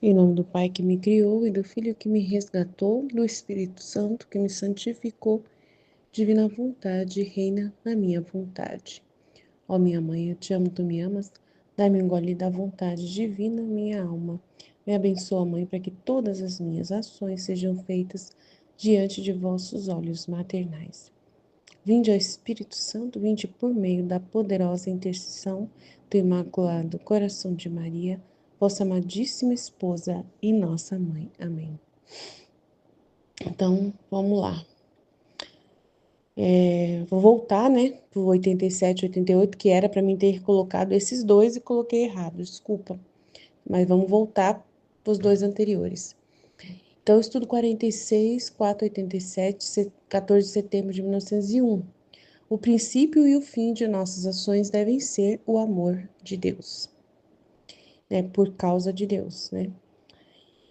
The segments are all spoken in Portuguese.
Em nome do Pai que me criou e do Filho que me resgatou, do Espírito Santo que me santificou, divina vontade, reina na minha vontade. Ó minha mãe, eu te amo, tu me amas, dai-me um gole da vontade divina, minha alma. Me abençoa, mãe, para que todas as minhas ações sejam feitas diante de vossos olhos maternais. Vinde ao Espírito Santo, vinde por meio da poderosa intercessão do Imaculado Coração de Maria, vossa amadíssima esposa e nossa mãe. Amém. Então, vamos lá. Vou voltar, né, pro 87, 88, que era para mim ter colocado esses dois e coloquei errado, desculpa. Mas vamos voltar para os dois anteriores. Então, estudo 46, 487, 14 de setembro de 1901. O princípio e o fim de nossas ações devem ser o amor de Deus, né? Por causa de Deus, né?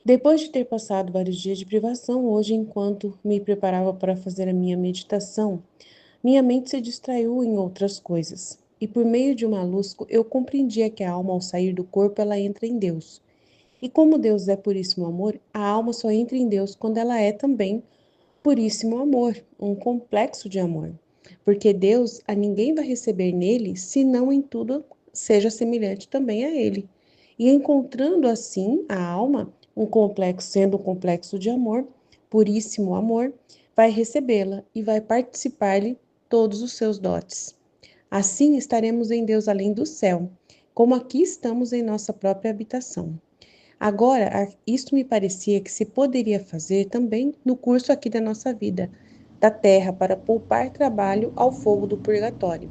Depois de ter passado vários dias de privação, hoje, enquanto me preparava para fazer a minha meditação, minha mente se distraiu em outras coisas. E por meio de uma luz, eu compreendia que a alma, ao sair do corpo, ela entra em Deus. E como Deus é puríssimo amor, a alma só entra em Deus quando ela é também puríssimo amor, um complexo de amor. Porque Deus a ninguém vai receber nele, senão em tudo seja semelhante também a ele. E encontrando assim a alma, um complexo, sendo um complexo de amor, puríssimo amor, vai recebê-la e vai participar-lhe todos os seus dotes. Assim estaremos em Deus além do céu, como aqui estamos em nossa própria habitação. Agora, isto me parecia que se poderia fazer também no curso aqui da nossa vida, da terra, para poupar trabalho ao fogo do purgatório,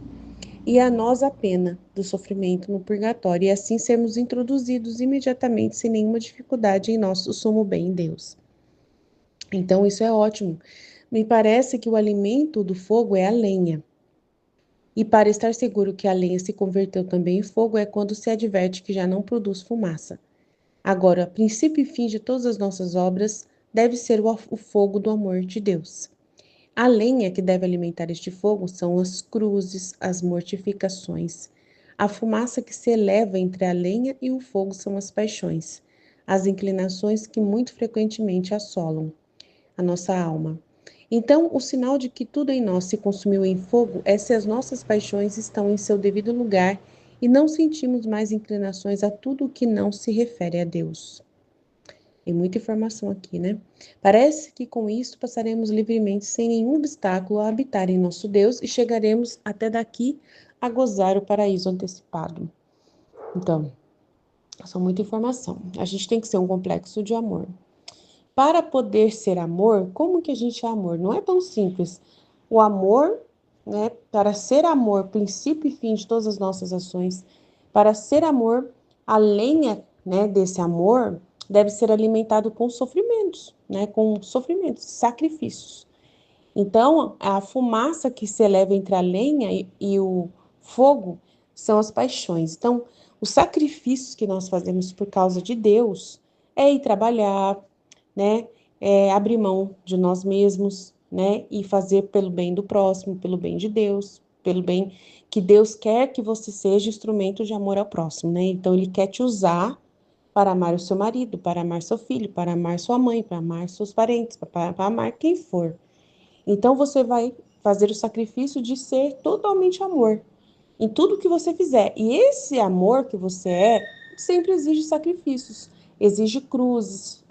e a nós a pena do sofrimento no purgatório, e assim sermos introduzidos imediatamente sem nenhuma dificuldade em nosso sumo bem em Deus. Então, isso é ótimo. Me parece que o alimento do fogo é a lenha. E para estar seguro que a lenha se converteu também em fogo é quando se adverte que já não produz fumaça. Agora, princípio e fim de todas as nossas obras deve ser o fogo do amor de Deus. A lenha que deve alimentar este fogo são as cruzes, as mortificações. A fumaça que se eleva entre a lenha e o fogo são as paixões, as inclinações que muito frequentemente assolam a nossa alma. Então, o sinal de que tudo em nós se consumiu em fogo é se as nossas paixões estão em seu devido lugar e não sentimos mais inclinações a tudo o que não se refere a Deus. Tem muita informação aqui, né? Parece que com isso passaremos livremente, sem nenhum obstáculo, a habitar em nosso Deus e chegaremos até daqui a gozar o paraíso antecipado. Então, são muita informação. A gente tem que ser um complexo de amor. Para poder ser amor, como que a gente é amor? Não é tão simples. O amor, né, para ser amor, princípio e fim de todas as nossas ações, para ser amor, a lenha, né, desse amor deve ser alimentado com sofrimentos, né, com sofrimentos, sacrifícios. Então, a fumaça que se eleva entre a lenha e o fogo são as paixões. Então, os sacrifícios que nós fazemos por causa de Deus é ir trabalhar, né? É abrir mão de nós mesmos, né? E fazer pelo bem do próximo, pelo bem de Deus, pelo bem que Deus quer que você seja instrumento de amor ao próximo, né? Então, Ele quer te usar para amar o seu marido, para amar seu filho, para amar sua mãe, para amar seus parentes, para amar quem for. Então você vai fazer o sacrifício de ser totalmente amor em tudo que você fizer. E esse amor que você é sempre exige sacrifícios, exige cruzes,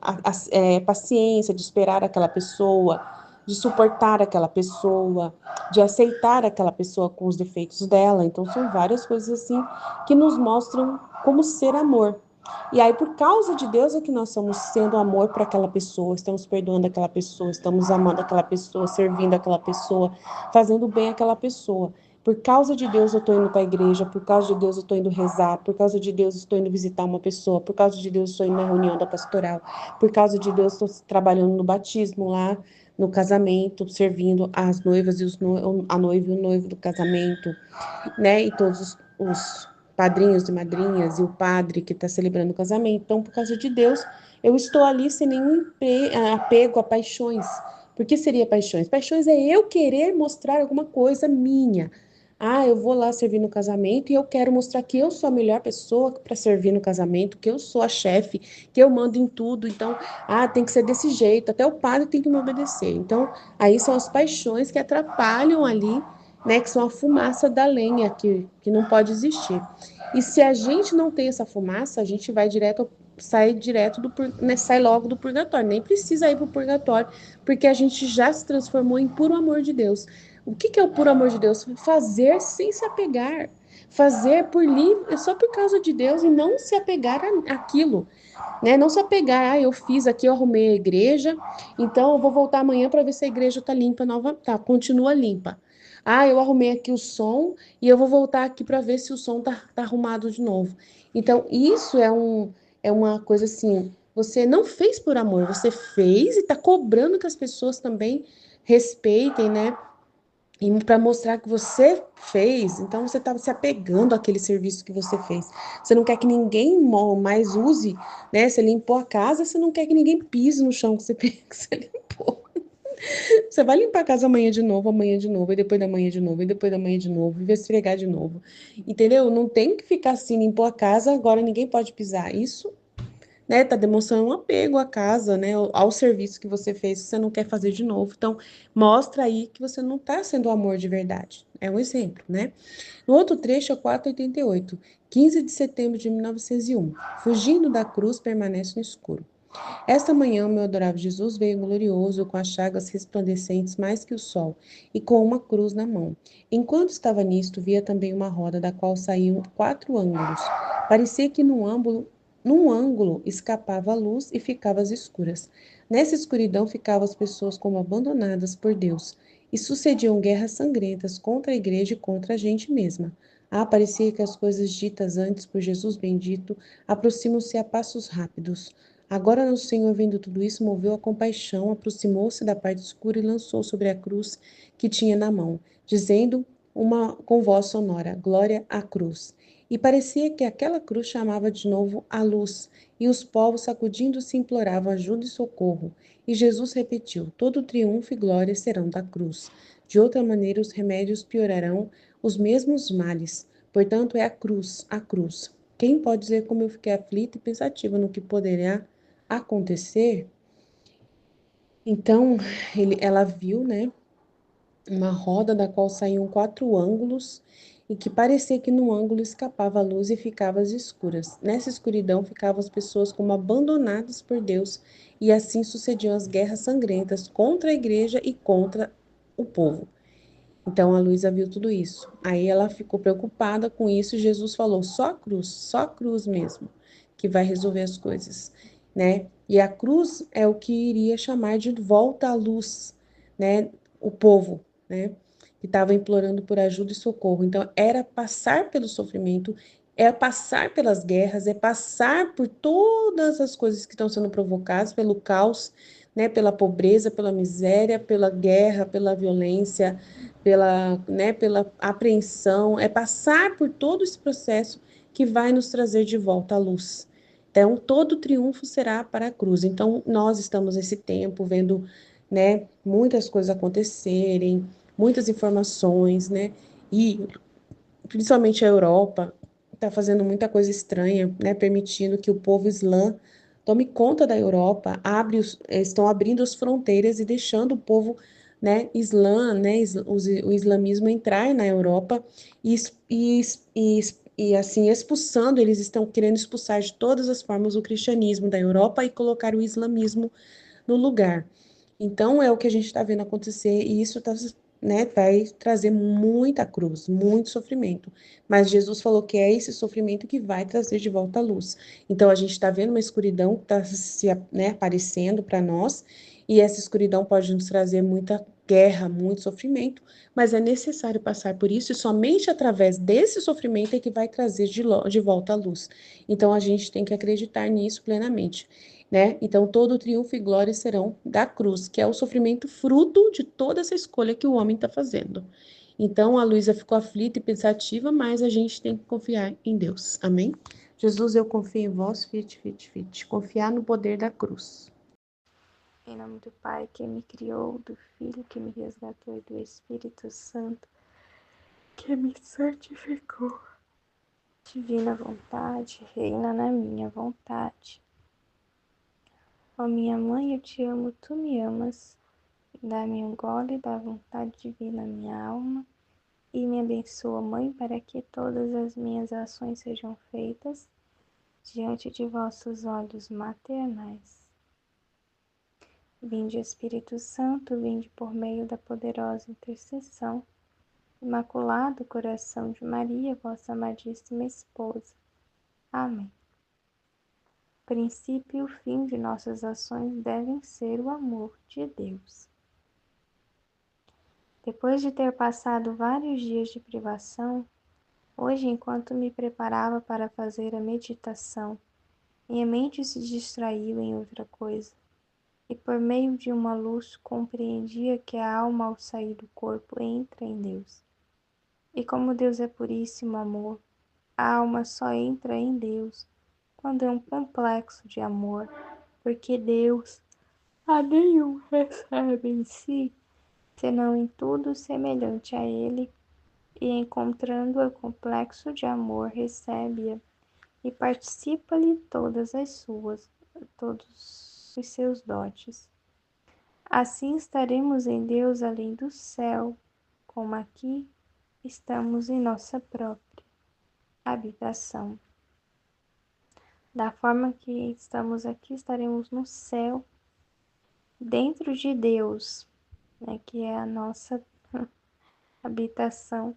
paciência de esperar aquela pessoa, de suportar aquela pessoa, de aceitar aquela pessoa com os defeitos dela. Então são várias coisas assim que nos mostram como ser amor. E aí, por causa de Deus, é que nós estamos sendo amor para aquela pessoa, estamos perdoando aquela pessoa, estamos amando aquela pessoa, servindo aquela pessoa, fazendo bem àquela pessoa. Por causa de Deus, eu estou indo para a igreja, por causa de Deus, eu estou indo rezar, por causa de Deus, eu estou indo visitar uma pessoa, por causa de Deus, eu estou indo na reunião da pastoral, por causa de Deus, estou trabalhando no batismo lá, no casamento, servindo as noivas e a noiva e o noivo do casamento, né? E todos os padrinhos e madrinhas e o padre que está celebrando o casamento. Então, por causa de Deus, eu estou ali sem nenhum apego a paixões. Por que seria paixões? Paixões é eu querer mostrar alguma coisa minha, Ah, eu vou lá servir no casamento e eu quero mostrar que eu sou a melhor pessoa para servir no casamento, que eu sou a chefe, que eu mando em tudo. Então, tem que ser desse jeito, até o padre tem que me obedecer. Então, aí são as paixões que atrapalham ali, né, que são a fumaça da lenha que não pode existir. E se a gente não tem essa fumaça, a gente vai direto sai direto né, sai logo do purgatório, nem precisa ir para o purgatório, porque a gente já se transformou em puro amor de Deus. O que é o puro amor de Deus? Fazer sem se apegar. Fazer por livre, só por causa de Deus e não se apegar àquilo, né? Não se apegar, eu fiz aqui, eu arrumei a igreja, então eu vou voltar amanhã para ver se a igreja tá limpa, continua limpa. Eu arrumei aqui o som e eu vou voltar aqui para ver se o som tá arrumado de novo. Então, isso é uma coisa assim, você não fez por amor, você fez e tá cobrando que as pessoas também respeitem, né? E para mostrar que você fez, então você está se apegando àquele serviço que você fez. Você não quer que ninguém mais use, né? Você limpou a casa, você não quer que ninguém pise no chão que você, que você limpou. Você vai limpar a casa amanhã de novo, e depois da manhã de novo, e depois da manhã de novo, e vai esfregar de novo. Entendeu? Não tem que ficar assim, limpou a casa, agora ninguém pode pisar. Isso, né, tá demonstrando um apego à casa, né, ao serviço que você fez, que você não quer fazer de novo. Então, mostra aí que você não está sendo amor de verdade. É um exemplo, né? No outro trecho é 488, 15 de setembro de 1901. Fugindo da cruz, permanece no escuro. Esta manhã, o meu adorável Jesus veio glorioso, com as chagas resplandecentes mais que o sol, e com uma cruz na mão. Enquanto estava nisto, via também uma roda, da qual saíam 4 ângulos. Parecia que num ângulo escapava a luz e ficava às escuras. Nessa escuridão ficavam as pessoas como abandonadas por Deus, e sucediam guerras sangrentas contra a igreja e contra a gente mesma. Parecia que as coisas ditas antes por Jesus bendito aproximam-se a passos rápidos. Agora o Senhor, vendo tudo isso, moveu a compaixão, aproximou-se da parte escura e lançou sobre a cruz que tinha na mão, dizendo com voz sonora: Glória à cruz. E parecia que aquela cruz chamava de novo a luz, e os povos, sacudindo-se, imploravam ajuda e socorro. E Jesus repetiu: Todo triunfo e glória serão da cruz. De outra maneira, os remédios piorarão os mesmos males. Portanto, é a cruz, a cruz. Quem pode dizer como eu fiquei aflita e pensativa no que poderá acontecer? Então, ela viu, né, uma roda da qual saíam 4 ângulos e que parecia que no ângulo escapava a luz e ficava às escuras. Nessa escuridão ficavam as pessoas como abandonadas por Deus, e assim sucediam as guerras sangrentas contra a igreja e contra o povo. Então a Luísa viu tudo isso. Aí ela ficou preocupada com isso e Jesus falou: só a cruz mesmo, que vai resolver as coisas, né? E a cruz é o que iria chamar de volta à luz, né? O povo, né? Que estava implorando por ajuda e socorro. Então era passar pelo sofrimento, é passar pelas guerras, é passar por todas as coisas que estão sendo provocadas pelo caos, né? Pela pobreza, pela miséria, pela guerra, pela violência, pela apreensão, é passar por todo esse processo que vai nos trazer de volta à luz. Então, todo triunfo será para a cruz. Então, nós estamos nesse tempo vendo, né, muitas coisas acontecerem, muitas informações, né, e principalmente a Europa está fazendo muita coisa estranha, né, permitindo que o povo islã tome conta da Europa, estão abrindo as fronteiras e deixando o povo, né, o islamismo entrar na Europa e, e, e, e assim expulsando, eles estão querendo expulsar de todas as formas o cristianismo da Europa e colocar o islamismo no lugar. Então, é o que a gente está vendo acontecer, e isso tá, né, vai trazer muita cruz, muito sofrimento. Mas Jesus falou que é esse sofrimento que vai trazer de volta a luz. Então, a gente está vendo uma escuridão que está né, aparecendo para nós, e essa escuridão pode nos trazer muita guerra, muito sofrimento, mas é necessário passar por isso, e somente através desse sofrimento é que vai trazer de volta a luz. Então, a gente tem que acreditar nisso plenamente, né? Então, todo triunfo e glória serão da cruz, que é o sofrimento fruto de toda essa escolha que o homem está fazendo. Então, a Luísa ficou aflita e pensativa, mas a gente tem que confiar em Deus. Amém? Jesus, eu confio em vós, fit. Confiar no poder da cruz. Em nome do Pai que me criou, do Filho que me resgatou e do Espírito Santo. que me santificou. Divina vontade, reina na minha vontade. Ó minha mãe, eu te amo, tu me amas. Dá-me um gole da vontade divina, minha alma, e me abençoa, mãe, para que todas as minhas ações sejam feitas diante de vossos olhos maternais. Vinde, Espírito Santo, vinde por meio da poderosa intercessão, Imaculado Coração de Maria, vossa amadíssima esposa. Amém. O princípio e o fim de nossas ações devem ser o amor de Deus. Depois de ter passado vários dias de privação, hoje, enquanto me preparava para fazer a meditação, minha mente se distraiu em outra coisa, e por meio de uma luz compreendia que a alma, ao sair do corpo, entra em Deus. E como Deus é puríssimo amor, a alma só entra em Deus quando é um complexo de amor, porque Deus a nenhum recebe em si, senão em tudo semelhante a Ele, e encontrando o complexo de amor, recebe-a e participa-lhe todos os seus dotes. Assim estaremos em Deus além do céu, como aqui estamos em nossa própria habitação. Da forma que estamos aqui, estaremos no céu, dentro de Deus, né, que é a nossa habitação.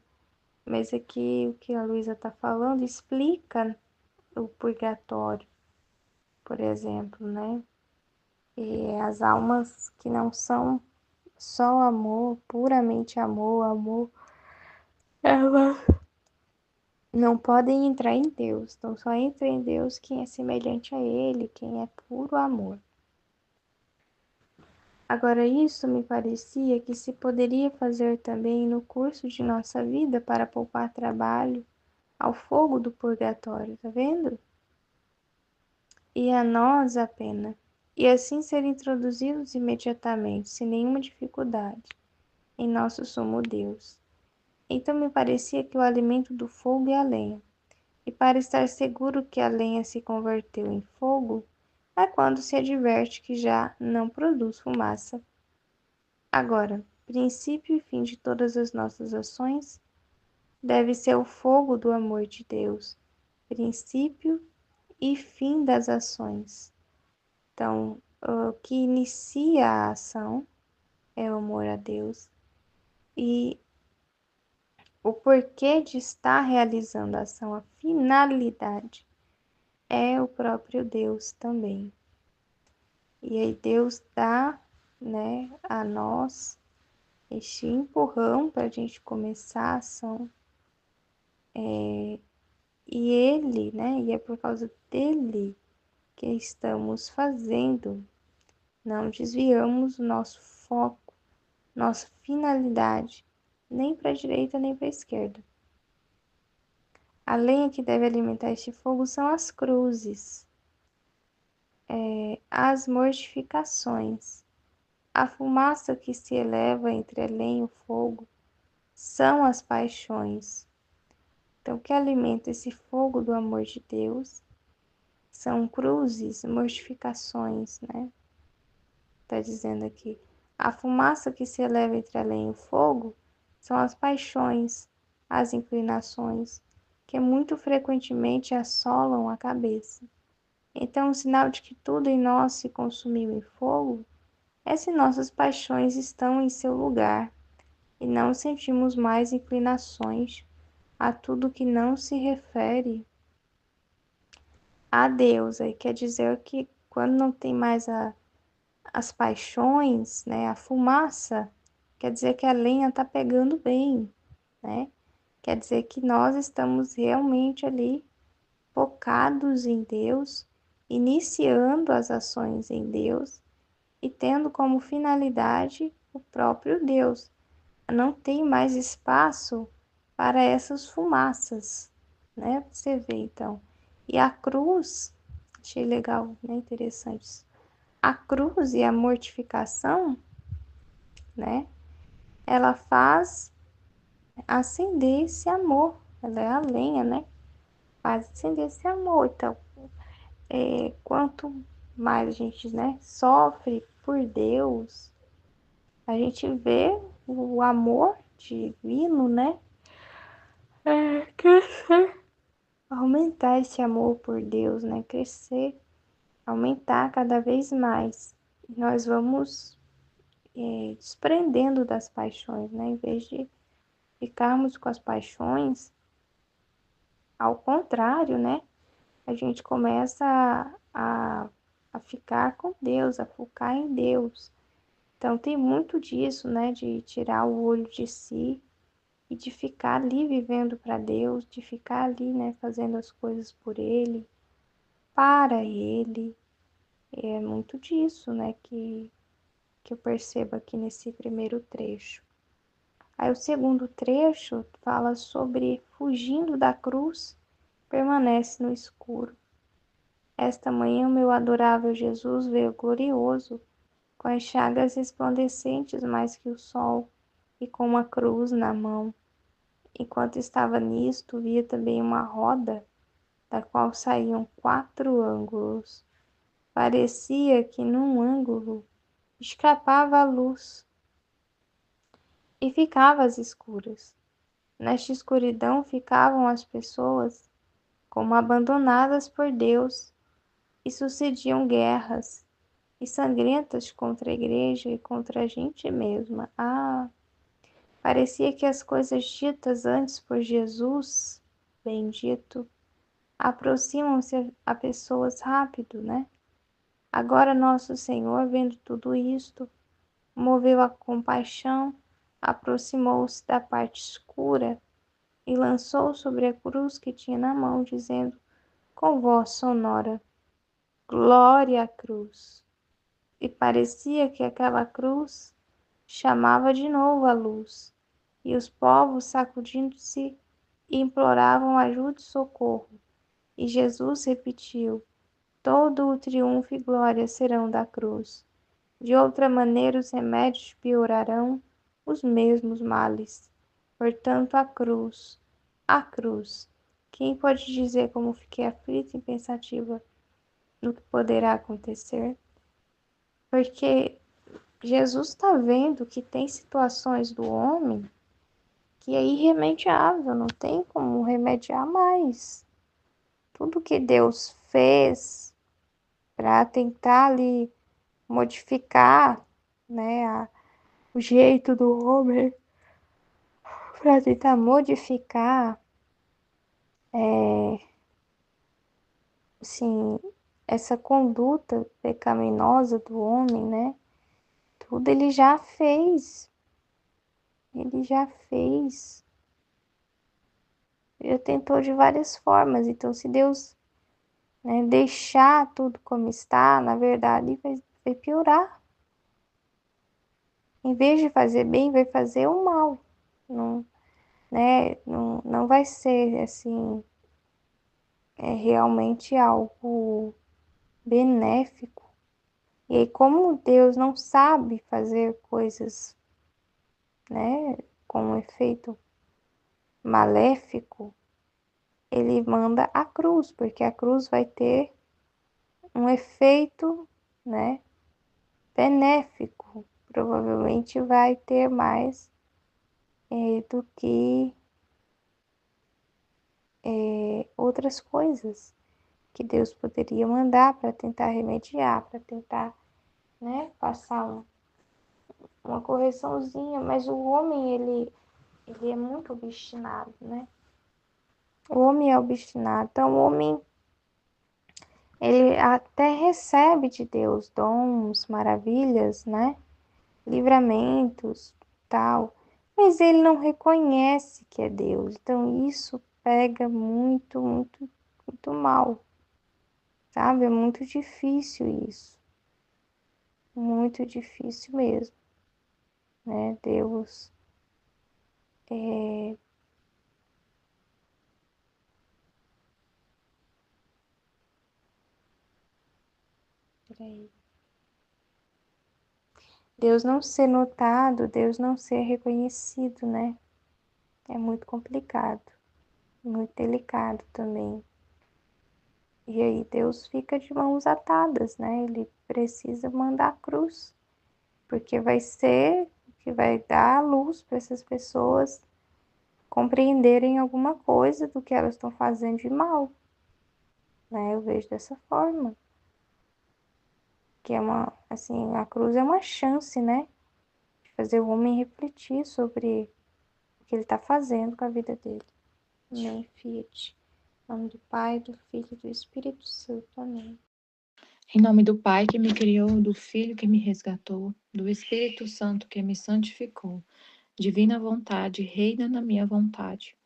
Mas aqui o que a Luísa está falando explica o purgatório, por exemplo, né? E as almas que não são só amor, puramente amor, elas não podem entrar em Deus. Então só entra em Deus quem é semelhante a Ele, quem é puro amor. Agora, isso me parecia que se poderia fazer também no curso de nossa vida para poupar trabalho ao fogo do purgatório, tá vendo? E a nós a pena, e assim ser introduzidos imediatamente, sem nenhuma dificuldade, em nosso sumo Deus. Então me parecia que o alimento do fogo é a lenha, e para estar seguro que a lenha se converteu em fogo, é quando se adverte que já não produz fumaça. Agora, princípio e fim de todas as nossas ações deve ser o fogo do amor de Deus, princípio e fim das ações. Então, o que inicia a ação é o amor a Deus, e o porquê de estar realizando a ação, a finalidade, é o próprio Deus também. E aí Deus dá, né, a nós este empurrão para a gente começar a ação. E Ele, né, e é por causa dele que estamos fazendo. Não desviamos o nosso foco, nossa finalidade, nem para a direita nem para a esquerda. A lenha que deve alimentar este fogo são as cruzes, as mortificações. A fumaça que se eleva entre a lenha e o fogo são as paixões. Então, o que alimenta esse fogo do amor de Deus são cruzes, mortificações, né? Está dizendo aqui. A fumaça que se eleva entre a lenha e o fogo são as paixões, as inclinações, que muito frequentemente assolam a cabeça. Então, o sinal de que tudo em nós se consumiu em fogo é se nossas paixões estão em seu lugar e não sentimos mais inclinações a tudo que não se refere a Deus. Aí quer dizer que quando não tem mais as paixões, né, a fumaça, quer dizer que a lenha está pegando bem, né? Quer dizer que nós estamos realmente ali focados em Deus, iniciando as ações em Deus e tendo como finalidade o próprio Deus. Não tem mais espaço para essas fumaças, né? Você vê então. E a cruz, achei legal, né? Interessante isso. A cruz e a mortificação, né? Ela faz acender esse amor. Ela é a lenha, né? Faz acender esse amor. Então, quanto mais a gente, né, sofre por Deus, a gente vê o amor divino, né? Crescer. Aumentar esse amor por Deus, né? Crescer, aumentar cada vez mais. E nós vamos desprendendo das paixões, né? Em vez de ficarmos com as paixões, ao contrário, né? A gente começa a ficar com Deus, a focar em Deus. Então tem muito disso, né? De tirar o olho de si e de ficar ali vivendo para Deus, de ficar ali, né? Fazendo as coisas por Ele, para Ele. É muito disso, né? Que eu percebo aqui nesse primeiro trecho. Aí o segundo trecho fala sobre fugindo da cruz, permanece no escuro. Esta manhã, meu adorável Jesus veio glorioso, com as chagas resplandecentes mais que o sol, e com uma cruz na mão. Enquanto estava nisto, via também uma roda, da qual saíam 4 ângulos. Parecia que num ângulo escapava a luz e ficava às escuras. Nesta escuridão ficavam as pessoas como abandonadas por Deus, e sucediam guerras e sangrentas contra a igreja e contra a gente mesma. Parecia que as coisas ditas antes por Jesus, bendito, aproximam-se a pessoas rápido, né? Agora nosso Senhor, vendo tudo isto, moveu a compaixão, aproximou-se da parte escura e lançou sobre a cruz que tinha na mão, dizendo com voz sonora: Glória à cruz! E parecia que aquela cruz chamava de novo a luz, e os povos, sacudindo-se, imploravam ajuda e socorro. E Jesus repetiu: todo o triunfo e glória serão da cruz. De outra maneira, os remédios piorarão os mesmos males. Portanto, a cruz. Quem pode dizer como fiquei aflita e pensativa no que poderá acontecer? Porque Jesus está vendo que tem situações do homem que é irremediável, não tem como remediar mais. Tudo que Deus fez para tentar ali modificar, né, o jeito do homem, para tentar modificar, assim, essa conduta pecaminosa do homem, né? Tudo ele já fez. Ele já fez. Já tentou de várias formas. Então, se Deus, né, deixar tudo como está, na verdade, vai piorar. Em vez de fazer bem, vai fazer o mal. Não, né? Não vai ser assim, realmente algo benéfico. E aí, como Deus não sabe fazer coisas, né, com um efeito maléfico, ele manda a cruz, porque a cruz vai ter um efeito, né, benéfico. Provavelmente vai ter mais do que outras coisas que Deus poderia mandar para tentar remediar, para tentar, né, passar uma correçãozinha, mas o homem, ele é muito obstinado, né? O homem é obstinado, então o homem, ele até recebe de Deus dons, maravilhas, né? Livramentos, tal, mas ele não reconhece que é Deus, então isso pega muito, muito, muito mal, sabe? É muito difícil isso, muito difícil mesmo, né? Deus é, peraí. Deus não ser notado, Deus não ser reconhecido, né? é muito complicado, muito delicado também. E aí Deus fica de mãos atadas, né? Ele precisa mandar a cruz, porque vai ser o que vai dar a luz para essas pessoas compreenderem alguma coisa do que elas estão fazendo de mal, né? Eu vejo dessa forma, que é uma, assim, a cruz é uma chance, né? De fazer o homem refletir sobre o que ele está fazendo com a vida dele. Amém, Fiat. Em nome do Pai, do Filho e do Espírito Santo. Amém. Em nome do Pai que me criou, do Filho que me resgatou, do Espírito Santo que me santificou. Divina vontade, reina na minha vontade.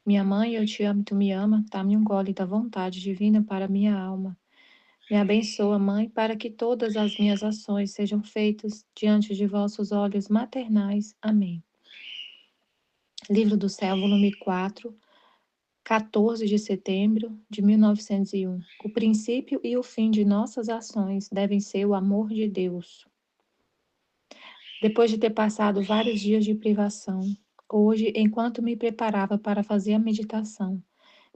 Minha mãe, eu te amo, tu me ama, dá-me um gole da vontade divina para minha alma. Me abençoa, Mãe, para que todas as minhas ações sejam feitas diante de vossos olhos maternais. Amém. Livro do Céu, volume 4, 14 de setembro de 1901. O princípio e o fim de nossas ações devem ser o amor de Deus. Depois de ter passado vários dias de privação, hoje, enquanto me preparava para fazer a meditação,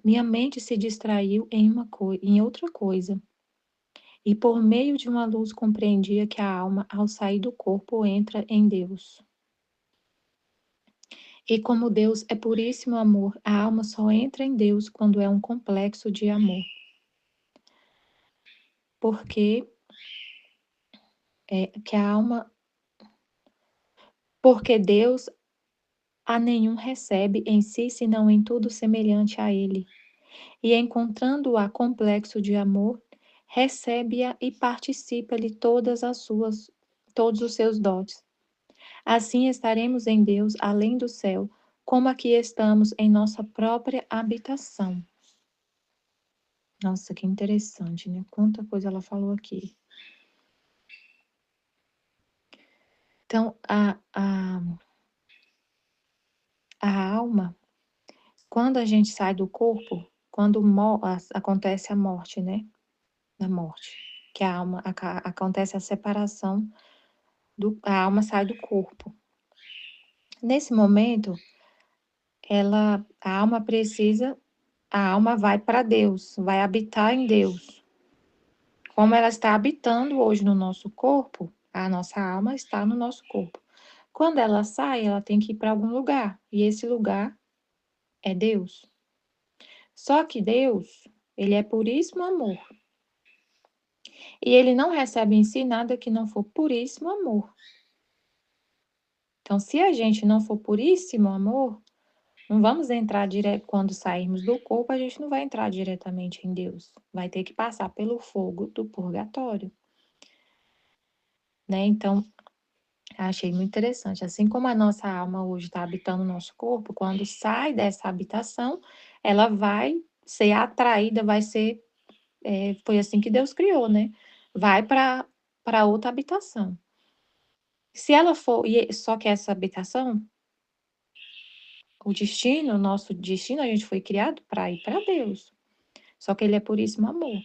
minha mente se distraiu em outra coisa, e por meio de uma luz compreendia que a alma, ao sair do corpo, entra em Deus. E como Deus é puríssimo amor, a alma só entra em Deus quando é um complexo de amor. Porque que a alma, porque Deus a nenhum recebe em si, senão em tudo semelhante a ele. E encontrando-a complexo de amor, recebe-a e participa-lhe todos os seus dotes. Assim estaremos em Deus além do céu, como aqui estamos em nossa própria habitação. Nossa, que interessante, né? Quanta coisa ela falou aqui. Então, a alma, quando a gente sai do corpo, quando acontece a morte, né? Da morte, que a alma, acontece a separação, a alma sai do corpo. Nesse momento, a alma vai para Deus, vai habitar em Deus. Como ela está habitando hoje no nosso corpo, a nossa alma está no nosso corpo. Quando ela sai, ela tem que ir para algum lugar, e esse lugar é Deus. Só que Deus, ele é puríssimo amor. E ele não recebe em si nada que não for puríssimo amor. Então, se a gente não for puríssimo amor, não vamos entrar direto, quando sairmos do corpo, a gente não vai entrar diretamente em Deus. Vai ter que passar pelo fogo do purgatório. Né? Então, achei muito interessante. Assim como a nossa alma hoje está habitando o nosso corpo, quando sai dessa habitação, ela vai ser atraída, foi assim que Deus criou, né? Vai para outra habitação. Se ela for, só que essa habitação, o nosso destino, a gente foi criado para ir para Deus. Só que ele é puríssimo amor.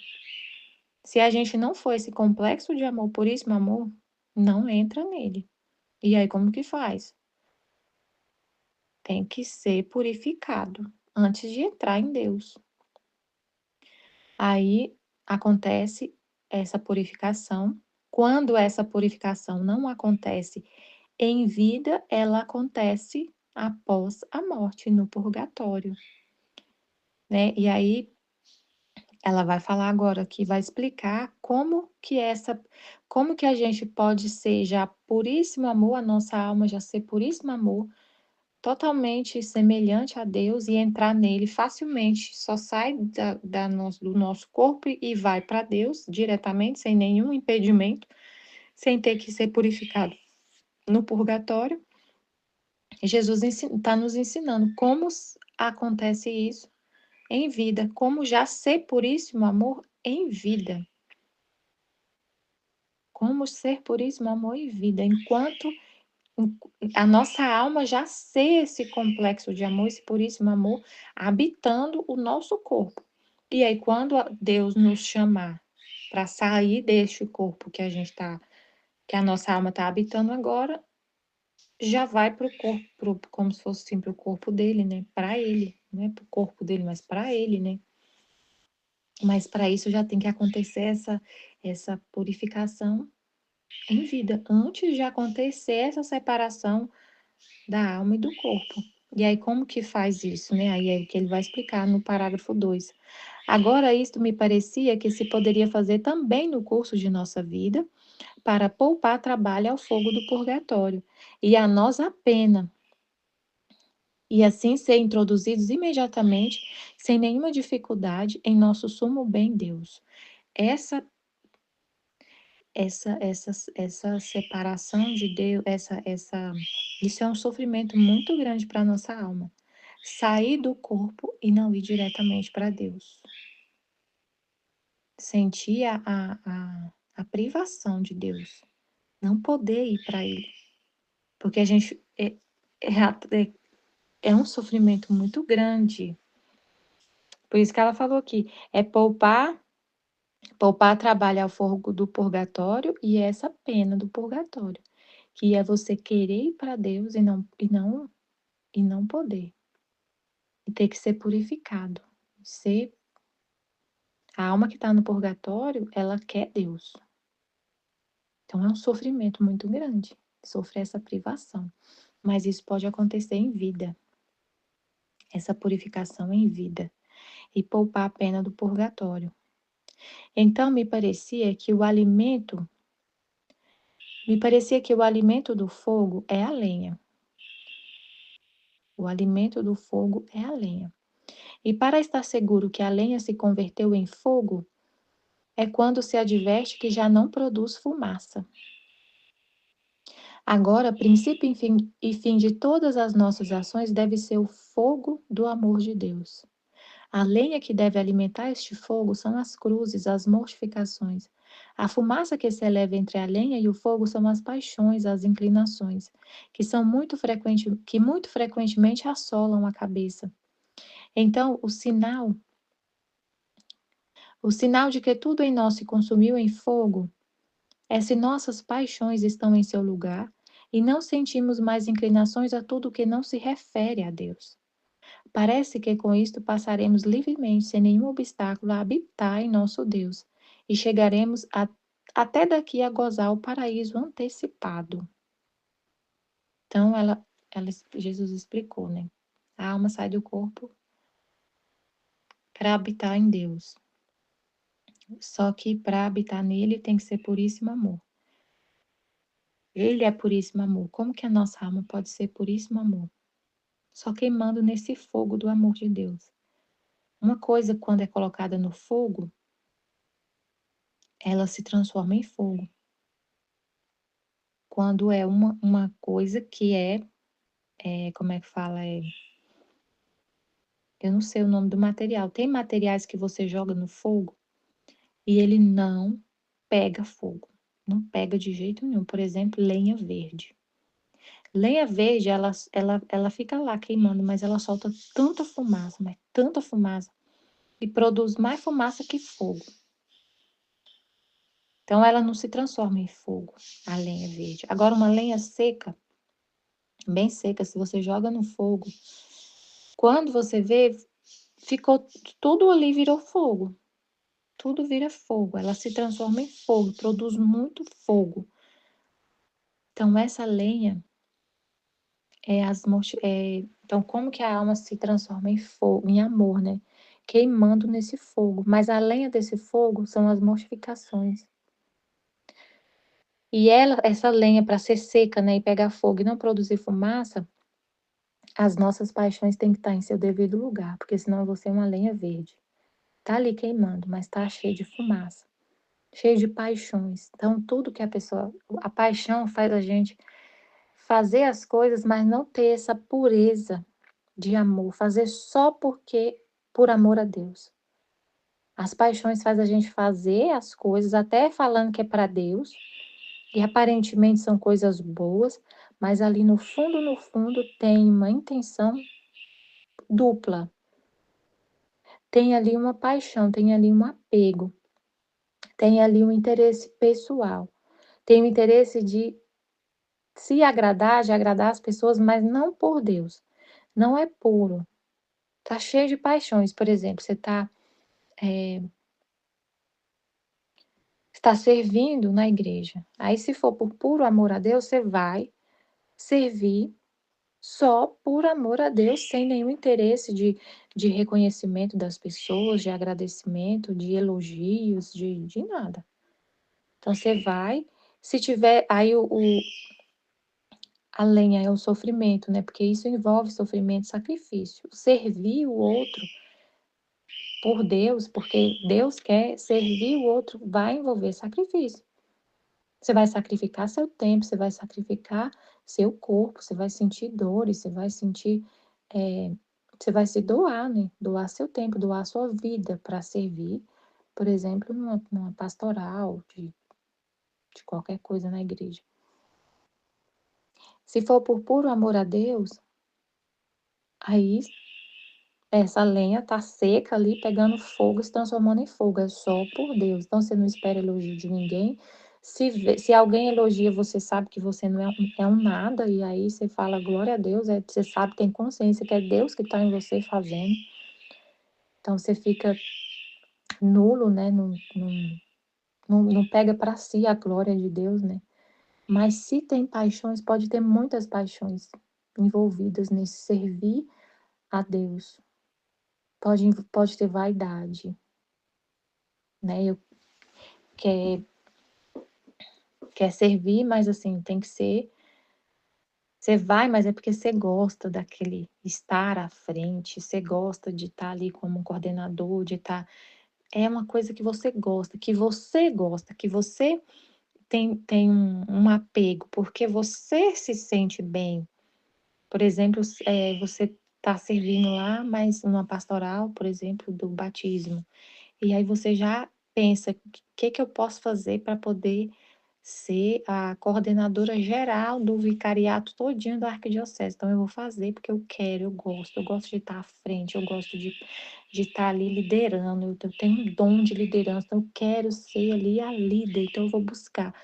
Se a gente não for esse complexo de amor, puríssimo amor, não entra nele. E aí, como que faz? Tem que ser purificado antes de entrar em Deus. Aí acontece essa purificação. Quando essa purificação não acontece em vida, ela acontece após a morte no purgatório, né? E aí ela vai falar agora que vai explicar como que a gente pode ser já puríssimo amor, a nossa alma já ser puríssimo amor, totalmente semelhante a Deus e entrar nele facilmente, só sai do nosso corpo e vai para Deus diretamente, sem nenhum impedimento, sem ter que ser purificado no purgatório. Jesus está nos ensinando como acontece isso em vida, como já ser puríssimo amor em vida. Como ser puríssimo amor em vida, enquanto a nossa alma já ser esse complexo de amor, esse puríssimo amor, habitando o nosso corpo. E aí, quando Deus nos chamar para sair deste corpo que a nossa alma está habitando agora, já vai para o corpo, como se fosse assim, para o corpo dele, né? Para ele, não é para o corpo dele, mas para ele, né? Mas para isso já tem que acontecer essa purificação em vida, antes de acontecer essa separação da alma e do corpo. E aí, como que faz isso, né? Aí é o que ele vai explicar no parágrafo 2. Agora, isto me parecia que se poderia fazer também no curso de nossa vida, para poupar trabalho ao fogo do purgatório, e a nós a pena, e assim ser introduzidos imediatamente, sem nenhuma dificuldade, em nosso sumo bem Deus. Essa essa separação de Deus, isso é um sofrimento muito grande para a nossa alma. Sair do corpo e não ir diretamente para Deus. Sentir a privação de Deus. Não poder ir para Ele. Porque a gente é um sofrimento muito grande. Por isso que ela falou aqui, é poupar trabalho ao fogo do purgatório e essa pena do purgatório, que é você querer ir para Deus e não poder. E ter que ser purificado. A alma que está no purgatório, ela quer Deus. Então é um sofrimento muito grande, sofrer essa privação. Mas isso pode acontecer em vida. Essa purificação em vida. E poupar a pena do purgatório. Então me parecia que o alimento do fogo é a lenha. O alimento do fogo é a lenha. E para estar seguro que a lenha se converteu em fogo, é quando se adverte que já não produz fumaça. Agora, princípio e fim de todas as nossas ações deve ser o fogo do amor de Deus. A lenha que deve alimentar este fogo são as cruzes, as mortificações. A fumaça que se eleva entre a lenha e o fogo são as paixões, as inclinações, que muito frequentemente assolam a cabeça. Então, o sinal de que tudo em nós se consumiu em fogo é se nossas paixões estão em seu lugar e não sentimos mais inclinações a tudo que não se refere a Deus. Parece que com isto passaremos livremente, sem nenhum obstáculo, a habitar em nosso Deus e chegaremos até daqui a gozar o paraíso antecipado. Então, Jesus explicou, né? A alma sai do corpo para habitar em Deus. Só que para habitar nele tem que ser puríssimo amor. Ele é puríssimo amor. Como que a nossa alma pode ser puríssimo amor? Só queimando nesse fogo do amor de Deus. Uma coisa, quando é colocada no fogo, ela se transforma em fogo. Quando é uma coisa que como é que fala? Eu não sei o nome do material. Tem materiais que você joga no fogo e ele não pega fogo. Não pega de jeito nenhum. Por exemplo, lenha verde. Lenha verde, ela fica lá queimando, mas ela solta tanta fumaça, mas tanta fumaça, e produz mais fumaça que fogo. Então, ela não se transforma em fogo, a lenha verde. Agora, uma lenha seca, bem seca, se você joga no fogo, quando você vê, ficou tudo ali virou fogo. Tudo vira fogo. Ela se transforma em fogo, produz muito fogo. Então, essa lenha então, como que a alma se transforma em fogo, em amor, né? Queimando nesse fogo. Mas a lenha desse fogo são as mortificações. E essa lenha, para ser seca, né, e pegar fogo e não produzir fumaça, as nossas paixões têm que estar em seu devido lugar, porque senão você é uma lenha verde. Tá ali queimando, mas tá cheio de fumaça, cheio de paixões. Então, tudo que a paixão faz a gente fazer as coisas, mas não ter essa pureza de amor, fazer só por amor a Deus. As paixões faz a gente fazer as coisas até falando que é para Deus, e aparentemente são coisas boas, mas ali no fundo tem uma intenção dupla. Tem ali uma paixão, tem ali um apego, tem ali um interesse pessoal, tem o interesse de se agradar, de agradar as pessoas, mas não por Deus. Não é puro. Tá cheio de paixões. Por exemplo, você está servindo na igreja. Aí, se for por puro amor a Deus, você vai servir só por amor a Deus, sem nenhum interesse de reconhecimento das pessoas, de agradecimento, de elogios, de nada. Então, você vai, se tiver, aí a lenha é o sofrimento, né? Porque isso envolve sofrimento e sacrifício. Servir o outro por Deus, porque Deus quer servir o outro, vai envolver sacrifício. Você vai sacrificar seu tempo, você vai sacrificar seu corpo, você vai sentir dores, você vai sentir, você vai se doar, né? Doar seu tempo, doar sua vida para servir, por exemplo, numa pastoral de qualquer coisa na igreja. Se for por puro amor a Deus, aí essa lenha tá seca ali, pegando fogo, se transformando em fogo, é só por Deus. Então você não espera elogio de ninguém. Se alguém elogia, você sabe que você não é um nada, e aí você fala glória a Deus, você sabe, tem consciência que é Deus que está em você fazendo. Então você fica nulo, né? Não pega para si a glória de Deus, né? Mas se tem paixões, pode ter muitas paixões envolvidas nesse servir a Deus. Pode ter vaidade, né? Quer, quer servir, mas assim, tem que ser. Você vai, mas é porque você gosta daquele estar à frente, você gosta de estar ali como coordenador, de estar. É uma coisa que você tem um apego, porque você se sente bem. Por exemplo, você está servindo lá, mas numa pastoral, por exemplo, do batismo. E aí você já pensa, o que eu posso fazer para poder ser a coordenadora geral do vicariato todinho da arquidiocese. Então eu vou fazer porque eu quero, eu gosto de estar à frente, eu gosto de estar ali liderando, eu tenho um dom de liderança, então eu quero ser ali a líder, então eu vou buscar.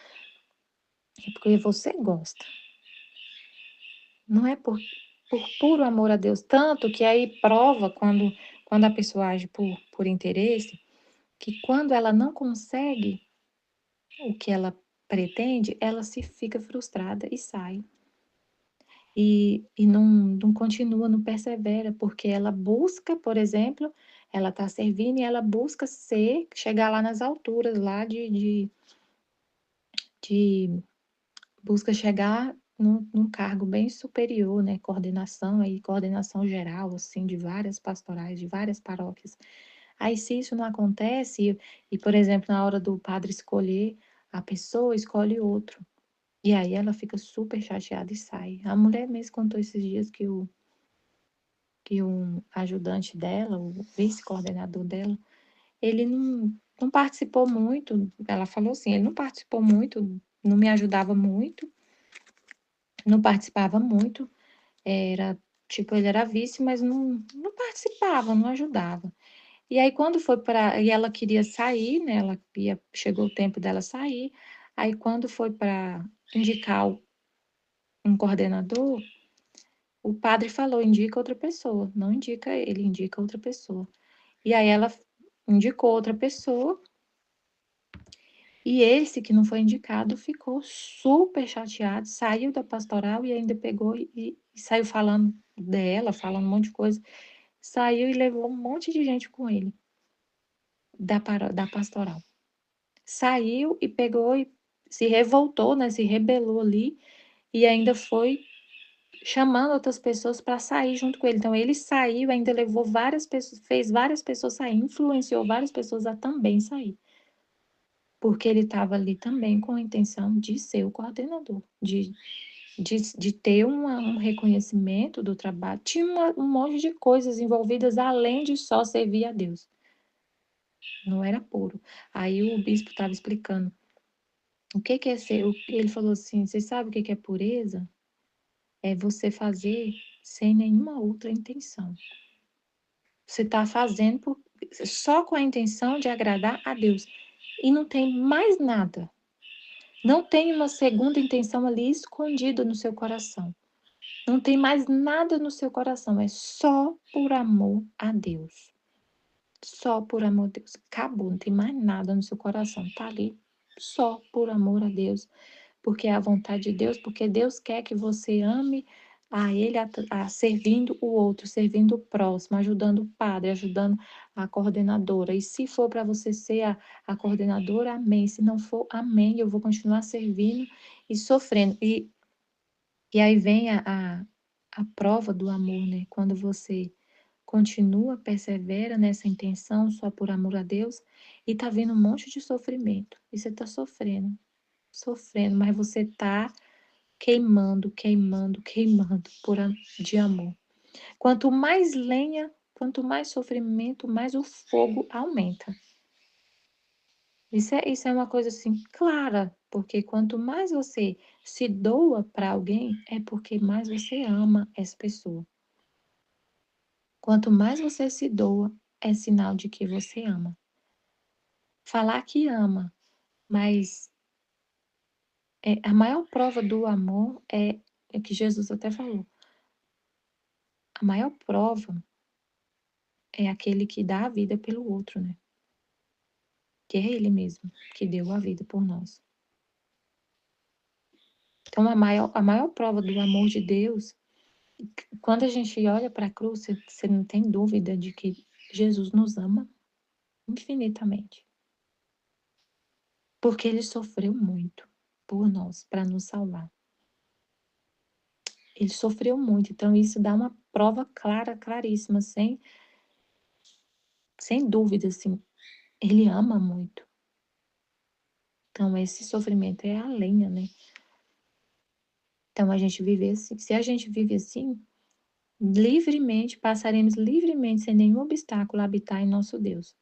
É porque você gosta. Não é por puro amor a Deus, tanto que aí prova quando a pessoa age por interesse, que quando ela não consegue o que ela pretende, ela se fica frustrada e sai. E não continua, não persevera, porque ela busca, por exemplo, ela está servindo e ela busca chegar lá nas alturas, lá de busca chegar num cargo bem superior, né? Coordenação geral, assim, de várias pastorais, de várias paróquias. Aí, se isso não acontece, por exemplo, na hora do padre escolher, a pessoa escolhe outro. E aí ela fica super chateada e sai. A mulher mesmo contou esses dias que o ajudante dela, o vice-coordenador dela, ele não participou muito. Ela falou assim, ele não participou muito, não me ajudava muito, não participava muito. Era, tipo, ele era vice, mas não participava, não ajudava. E aí, quando foi para. E ela queria sair, né? Chegou o tempo dela sair. Aí, quando foi para indicar um coordenador, o padre falou: indica outra pessoa. Não indica ele, indica outra pessoa. E aí, ela indicou outra pessoa. E esse que não foi indicado ficou super chateado, saiu da pastoral e ainda pegou e saiu falando dela, falando um monte de coisa. Saiu e levou um monte de gente com ele da pastoral. Saiu e pegou e se revoltou, né? Se rebelou ali e ainda foi chamando outras pessoas para sair junto com ele. Então ele saiu, ainda levou várias pessoas, fez várias pessoas sair, influenciou várias pessoas a também sair. Porque ele estava ali também com a intenção de ser o coordenador, de ter um reconhecimento do trabalho. Tinha um monte de coisas envolvidas além de só servir a Deus. Não era puro. Aí o bispo estava explicando o que é ser. Ele falou assim: você sabe o que é pureza? É você fazer sem nenhuma outra intenção. Você está fazendo só com a intenção de agradar a Deus. E não tem mais nada. Não tem uma segunda intenção ali escondida no seu coração. Não tem mais nada no seu coração. É só por amor a Deus. Só por amor a Deus. Acabou. Não tem mais nada no seu coração. Tá ali só por amor a Deus. Porque é a vontade de Deus. Porque Deus quer que você ame a Ele, servindo o outro, servindo o próximo, ajudando o padre, ajudando a coordenadora. E se for para você ser a coordenadora, amém. Se não for, amém. Eu vou continuar servindo e sofrendo. E aí vem a prova do amor, né? Quando você continua, persevera nessa intenção só por amor a Deus e tá vendo um monte de sofrimento. E você tá sofrendo, sofrendo, mas você tá queimando, queimando, queimando de amor. Quanto mais lenha, quanto mais sofrimento, mais o fogo aumenta. Isso é uma coisa assim clara, porque quanto mais você se doa para alguém, é porque mais você ama essa pessoa. Quanto mais você se doa, é sinal de que você ama. Falar que ama, mas a maior prova do amor é que Jesus até falou. A maior prova é aquele que dá a vida pelo outro, né? Que é ele mesmo que deu a vida por nós. Então, a maior prova do amor de Deus, quando a gente olha para a cruz, você não tem dúvida de que Jesus nos ama infinitamente. Porque ele sofreu muito por nós, para nos salvar. Ele sofreu muito, então isso dá uma prova clara, claríssima, sem dúvida, assim, ele ama muito. Então esse sofrimento é a lenha, né? Então a gente vive assim, se a gente vive assim, livremente, passaremos livremente, sem nenhum obstáculo, a habitar em nosso Deus.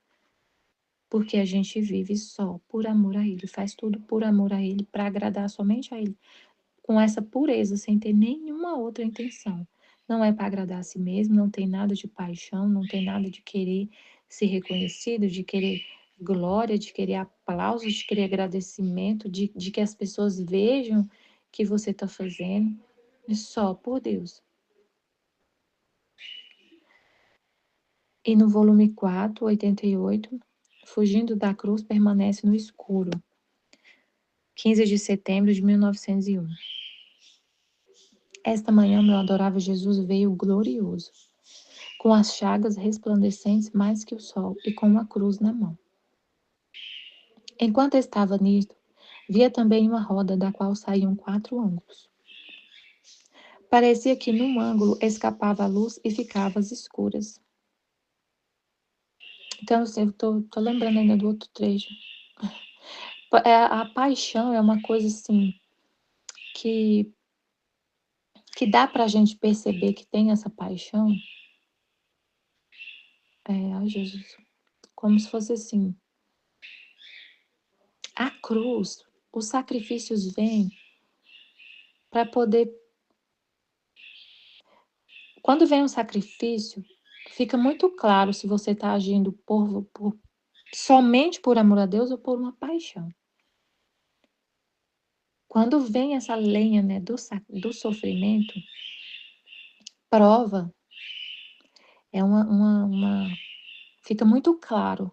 Porque a gente vive só por amor a Ele, faz tudo por amor a Ele, para agradar somente a Ele, com essa pureza, sem ter nenhuma outra intenção. Não é para agradar a si mesmo, não tem nada de paixão, não tem nada de querer ser reconhecido, de querer glória, de querer aplausos, de querer agradecimento, de que as pessoas vejam que você está fazendo. É só por Deus. E no volume 4, 88, Fugindo da Cruz permanece no escuro. 15 de setembro de 1901. Esta manhã, meu adorável Jesus veio glorioso, com as chagas resplandecentes mais que o sol e com uma cruz na mão. Enquanto estava nisto, via também uma roda da qual saíam 4 ângulos. Parecia que num ângulo escapava a luz e ficava às escuras. Então, eu tô lembrando ainda do outro trecho. A paixão é uma coisa assim que dá pra gente perceber que tem essa paixão. Ai, Jesus, como se fosse assim. A cruz, os sacrifícios vêm para poder. Quando vem um sacrifício, fica muito claro se você está agindo somente por amor a Deus ou por uma paixão. Quando vem essa lenha, né, do sofrimento, prova, fica muito claro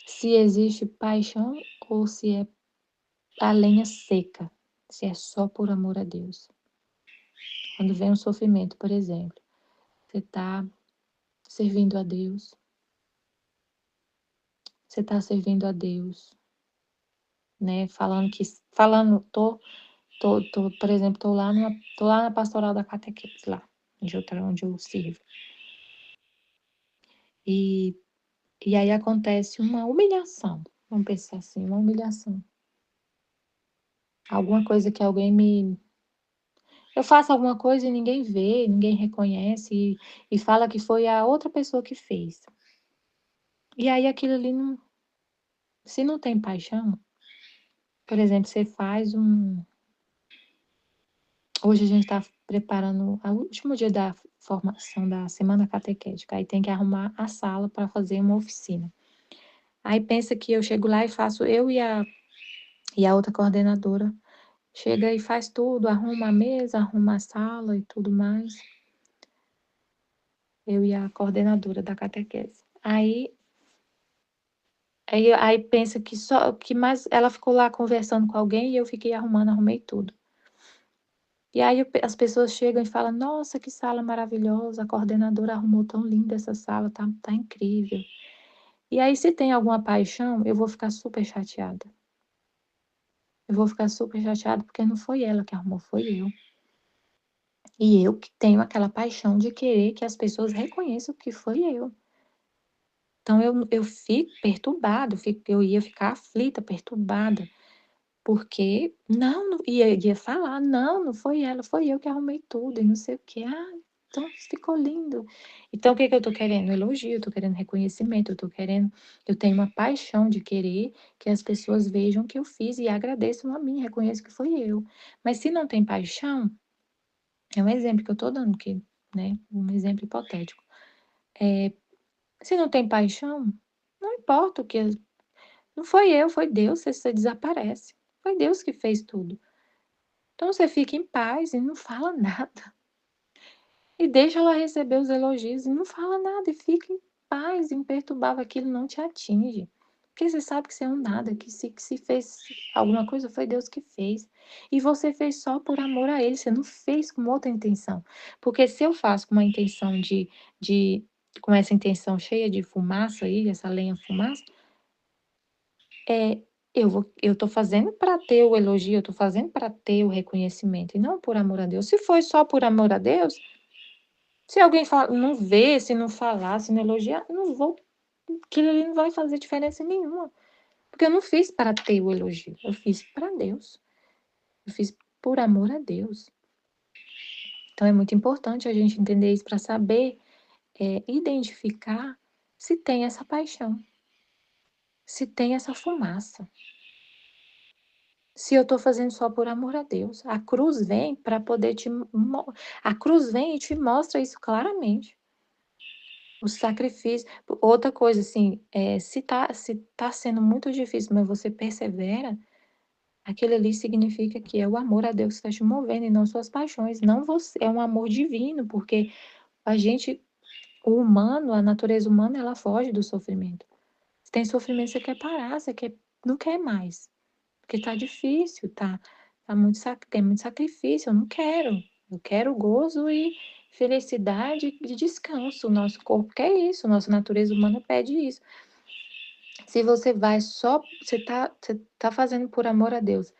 se existe paixão ou se é a lenha seca, se é só por amor a Deus. Quando vem um sofrimento, por exemplo, você está servindo a Deus, né? Por exemplo, tô lá na pastoral da catequese, lá, onde eu sirvo. E aí acontece uma humilhação, vamos pensar assim, uma humilhação. Alguma coisa que eu faço alguma coisa e ninguém vê, ninguém reconhece e fala que foi a outra pessoa que fez. E aí aquilo ali se não tem paixão, por exemplo, você faz hoje a gente está preparando o último dia da formação da semana catequética, aí tem que arrumar a sala para fazer uma oficina. Aí pensa que eu chego lá e faço, eu e E a outra coordenadora chega e faz tudo, arruma a mesa, arruma a sala e tudo mais. Eu e a coordenadora da catequese. Aí pensa que mais ela ficou lá conversando com alguém e eu fiquei arrumei tudo. E aí as pessoas chegam e falam: Nossa, que sala maravilhosa, a coordenadora arrumou tão linda essa sala, tá incrível. E aí, se tem alguma paixão, eu vou ficar super chateada. Eu vou ficar super chateada porque não foi ela que arrumou, foi eu. E eu que tenho aquela paixão de querer que as pessoas reconheçam que foi eu. Então eu fico perturbada, eu ia ficar aflita, perturbada, porque não ia falar, não foi ela, foi eu que arrumei tudo e não sei o quê. Então ficou lindo. Então o que que eu tô querendo? Elogio, eu tô querendo reconhecimento, eu tenho uma paixão de querer que as pessoas vejam que eu fiz e agradeçam a mim, reconheçam que foi eu. Mas se não tem paixão, é um exemplo que eu tô dando, né, um exemplo hipotético. Se não tem paixão, não importa o que. Não foi eu, foi Deus, você desaparece. Foi Deus que fez tudo. Então você fica em paz e não fala nada. E deixa ela receber os elogios e não fala nada. E fica em paz, imperturbável, aquilo não te atinge. Porque você sabe que você é um nada, que se fez alguma coisa, foi Deus que fez. E você fez só por amor a Ele, você não fez com outra intenção. Porque se eu faço com uma intenção com essa intenção cheia de fumaça aí, essa lenha fumaça, eu tô fazendo para ter o elogio, eu tô fazendo para ter o reconhecimento, e não por amor a Deus. Se foi só por amor a Deus, se alguém não vê, se não falar, se não elogiar, eu não vou, aquilo ali não vai fazer diferença nenhuma. Porque eu não fiz para ter o elogio, eu fiz para Deus. Eu fiz por amor a Deus. Então é muito importante a gente entender isso para saber identificar se tem essa paixão, se tem essa fumaça. Se eu estou fazendo só por amor a Deus. A cruz vem para poder a cruz vem e te mostra isso claramente. O sacrifício. Outra coisa, assim, se tá sendo muito difícil, mas você persevera, aquilo ali significa que é o amor a Deus que está te movendo e não suas paixões. Não você, é um amor divino, porque o humano, a natureza humana, ela foge do sofrimento. Se tem sofrimento, você quer parar, não quer mais. Porque tá difícil, tem muito sacrifício, eu não quero. Eu quero gozo e felicidade e descanso. O nosso corpo quer isso, nossa natureza humana pede isso. Se você tá fazendo por amor a Deus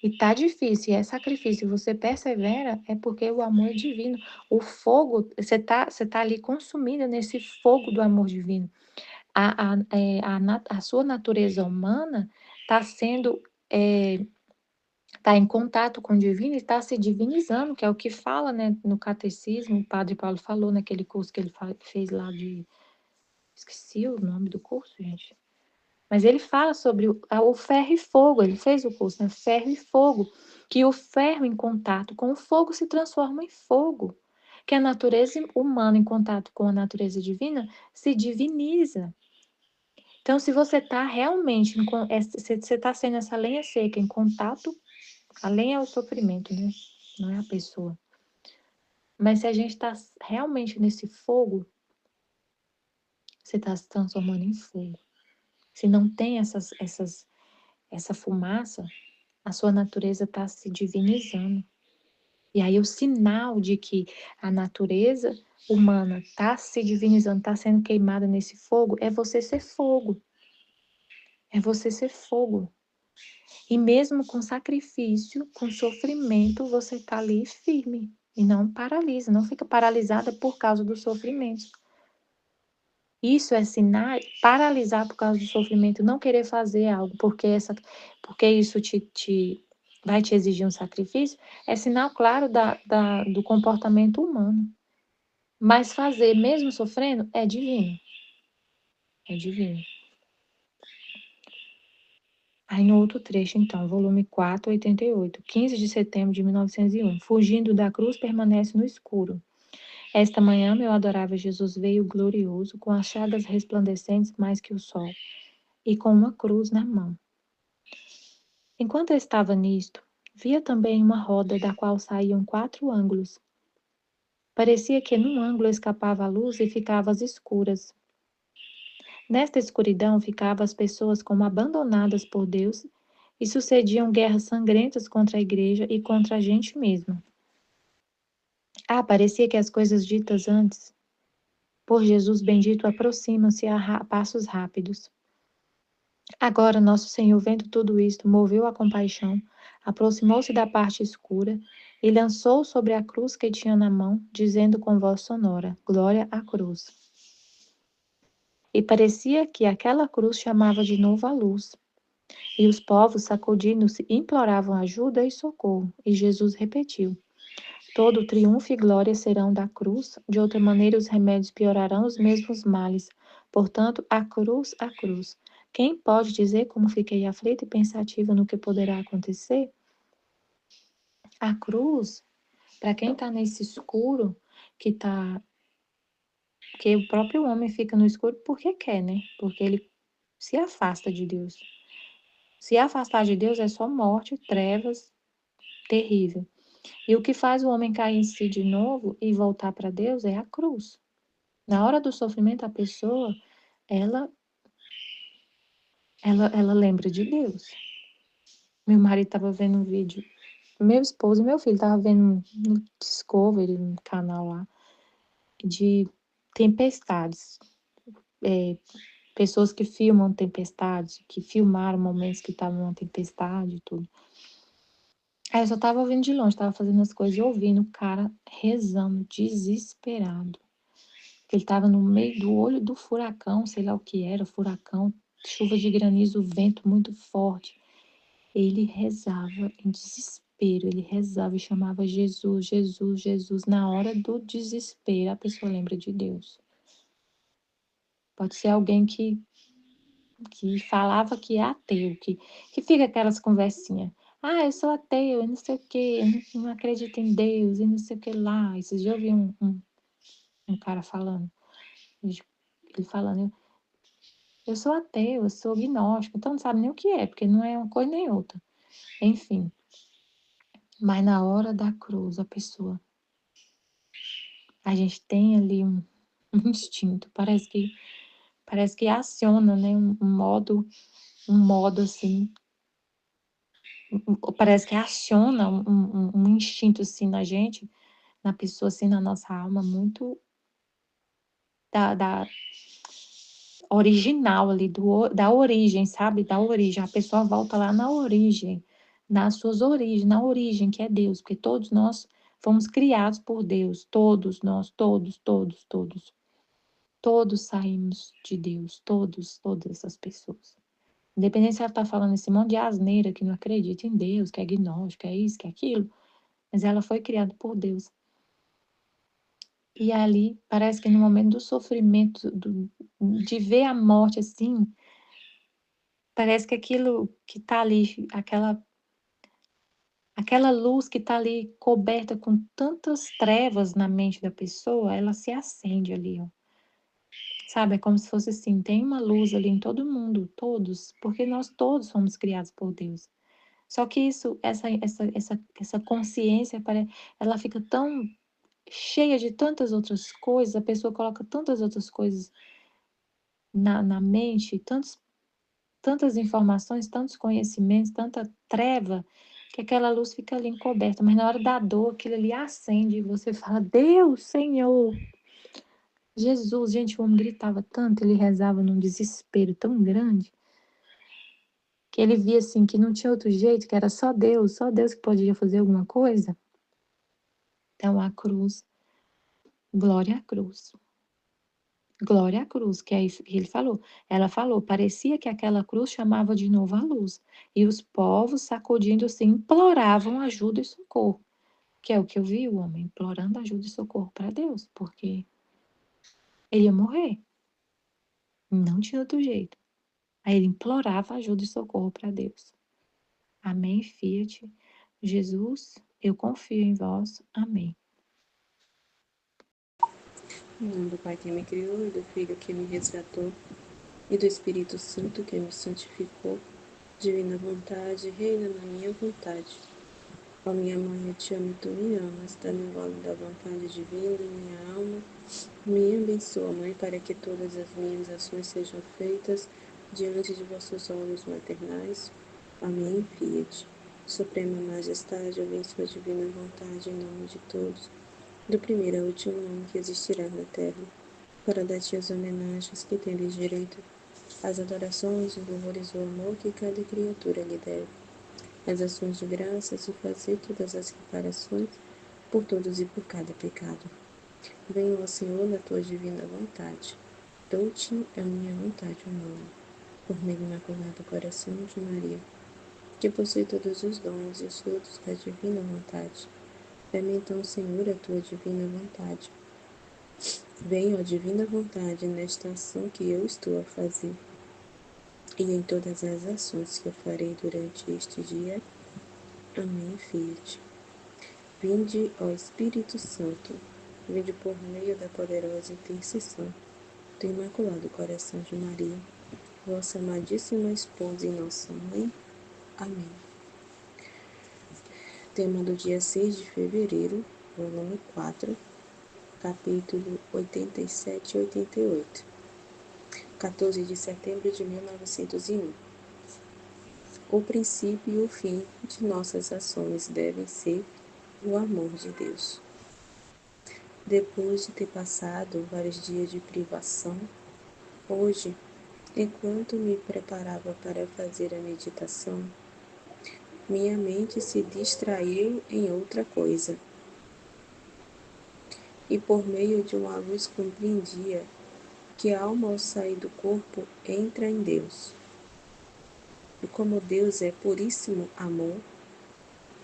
e tá difícil, e é sacrifício, e você persevera, é porque o amor é divino. O fogo, você tá ali consumida nesse fogo do amor divino. A sua natureza humana está sendo está em contato com o divino e está se divinizando, que é o que fala, né, no catecismo. O padre Paulo falou naquele curso que ele fez lá esqueci o nome do curso, gente. Mas ele fala sobre o ferro e fogo. Ele fez o curso, né? Ferro e fogo. Que o ferro em contato com o fogo se transforma em fogo. Que a natureza humana em contato com a natureza divina se diviniza. Então, se você está realmente, você está sendo essa lenha seca em contato, a lenha é o sofrimento, né? Não é a pessoa. Mas se a gente está realmente nesse fogo, você está se transformando em fogo. Se não tem essa fumaça, a sua natureza está se divinizando. E aí o sinal de que a natureza humana está se divinizando, está sendo queimada nesse fogo, é você ser fogo. É você ser fogo. E mesmo com sacrifício, com sofrimento, você está ali firme. E não paralisa, não fica paralisada por causa do sofrimento. Isso é sinal, paralisar por causa do sofrimento, não querer fazer algo, porque isso vai te exigir um sacrifício, é sinal claro do comportamento humano. Mas fazer, mesmo sofrendo, é divino. É divino. Aí no outro trecho, então, volume 4, 88, 15 de setembro de 1901. Fugindo da cruz, permanece no escuro. Esta manhã, meu adorável Jesus veio glorioso, com as chagas resplandecentes mais que o sol, e com uma cruz na mão. Enquanto eu estava nisto, via também uma roda da qual saíam 4 ângulos. Parecia que num ângulo escapava a luz e ficava às escuras. Nesta escuridão ficavam as pessoas como abandonadas por Deus e sucediam guerras sangrentas contra a igreja e contra a gente mesma. Parecia que as coisas ditas antes por Jesus bendito aproximam-se a passos rápidos. Agora, nosso Senhor, vendo tudo isto, moveu a compaixão, aproximou-se da parte escura e lançou sobre a cruz que tinha na mão, dizendo com voz sonora: Glória à cruz. E parecia que aquela cruz chamava de novo a luz. E os povos, sacudindo-se, imploravam ajuda e socorro. E Jesus repetiu: Todo triunfo e glória serão da cruz, de outra maneira os remédios piorarão os mesmos males. Portanto, a cruz, a cruz. Quem pode dizer como fiquei aflita e pensativa no que poderá acontecer? A cruz, para quem está nesse escuro, que o próprio homem fica no escuro porque quer, né? Porque ele se afasta de Deus. Se afastar de Deus é só morte, trevas, terrível. E o que faz o homem cair em si de novo e voltar para Deus é a cruz. Na hora do sofrimento, a pessoa, ela, ela lembra de Deus. Meu marido estava vendo um vídeo, meu esposo e meu filho estavam vendo no Discovery, no canal lá, de tempestades. Pessoas que filmam tempestades, que filmaram momentos que estavam uma tempestade e tudo. Aí eu só estava ouvindo de longe, estava fazendo as coisas e ouvindo o cara rezando, desesperado. Ele estava no meio do olho do furacão, sei lá o que era, furacão, chuva de granizo, vento muito forte. Ele rezava em desespero, ele rezava e chamava Jesus, Jesus, Jesus. Na hora do desespero, a pessoa lembra de Deus. Pode ser alguém que falava que é ateu, que fica aquelas conversinhas. Eu sou ateu, eu não sei o quê, eu não acredito em Deus, e não sei o que lá. Esses dias eu ouvi um cara falando, ele falando, eu sou ateu, eu sou gnóstico, então não sabe nem o que é, porque não é uma coisa nem outra. Enfim, mas na hora da cruz, a gente tem ali um instinto, parece que aciona, né, um modo assim, parece que aciona um instinto assim na gente, na pessoa assim, na nossa alma, muito da original ali, da origem, sabe? Da origem. A pessoa volta lá na origem, nas suas origens, na origem que é Deus, porque todos nós fomos criados por Deus, todos nós, todos, todos, todos. Todos saímos de Deus, todas essas pessoas. Independente se ela está falando esse monte de asneira que não acredita em Deus, que é gnóstico, que é isso, que é aquilo, mas ela foi criada por Deus. E ali, parece que no momento do sofrimento, de ver a morte assim, parece que aquilo que está ali, aquela luz que está ali coberta com tantas trevas na mente da pessoa, ela se acende ali, ó. Sabe, é como se fosse assim, tem uma luz ali em todo mundo, todos, porque nós todos somos criados por Deus. Só que isso, essa consciência, ela fica tão cheia de tantas outras coisas, a pessoa coloca tantas outras coisas na mente, tantas informações, tantos conhecimentos, tanta treva, que aquela luz fica ali encoberta. Mas na hora da dor, aquilo ali acende e você fala: Deus, Senhor, Jesus. Gente, o homem gritava tanto, ele rezava num desespero tão grande, que ele via assim que não tinha outro jeito, que era só Deus que podia fazer alguma coisa. Então a cruz, glória à cruz. Glória à cruz, que é isso que ele falou. Ela falou, parecia que aquela cruz chamava de novo a luz. E os povos, sacudindo-se, imploravam ajuda e socorro. Que é o que eu vi o homem implorando ajuda e socorro para Deus, porque ele ia morrer. Não tinha outro jeito. Aí ele implorava ajuda e socorro para Deus. Amém, Fiat. Jesus, eu confio em vós. Amém. Em nome do Pai que me criou, e do Filho que me resgatou, e do Espírito Santo que me santificou. Divina vontade, reina na minha vontade. Ó minha mãe, eu te amo e tu me amas. Dá-me o óleo da vontade divina em minha alma. Me abençoa, Mãe, para que todas as minhas ações sejam feitas diante de vossos olhos maternais. Amém, Fiat. Suprema Majestade, eu venço a divina vontade em nome de todos, do primeiro ao último nome que existirá na terra, para dar-te as homenagens que tendes direito, as adorações, os louvores e o amor que cada criatura lhe deve, as ações de graças e fazer todas as reparações por todos e por cada pecado. Venha, ó Senhor, na tua divina vontade. Dou-te a minha vontade humana, por meio do imaculado coração de Maria, que possui todos os dons e os frutos da divina vontade. Dê-me então, Senhor, a tua divina vontade. Venha, ó divina vontade, nesta ação que eu estou a fazer, e em todas as ações que eu farei durante este dia. Amém, Fiat. Vinde, ó Espírito Santo, vinde por meio da poderosa intercessão do Imaculado Coração de Maria, vossa amadíssima esposa e nossa mãe. Amém. Tema do dia 6 de fevereiro, volume 4, capítulo 87 e 88. 14 de setembro de 1901. O princípio e o fim de nossas ações devem ser o amor de Deus. Depois de ter passado vários dias de privação, hoje, enquanto me preparava para fazer a meditação, minha mente se distraiu em outra coisa, e por meio de uma luz compreendia que a alma ao sair do corpo entra em Deus. E como Deus é puríssimo amor,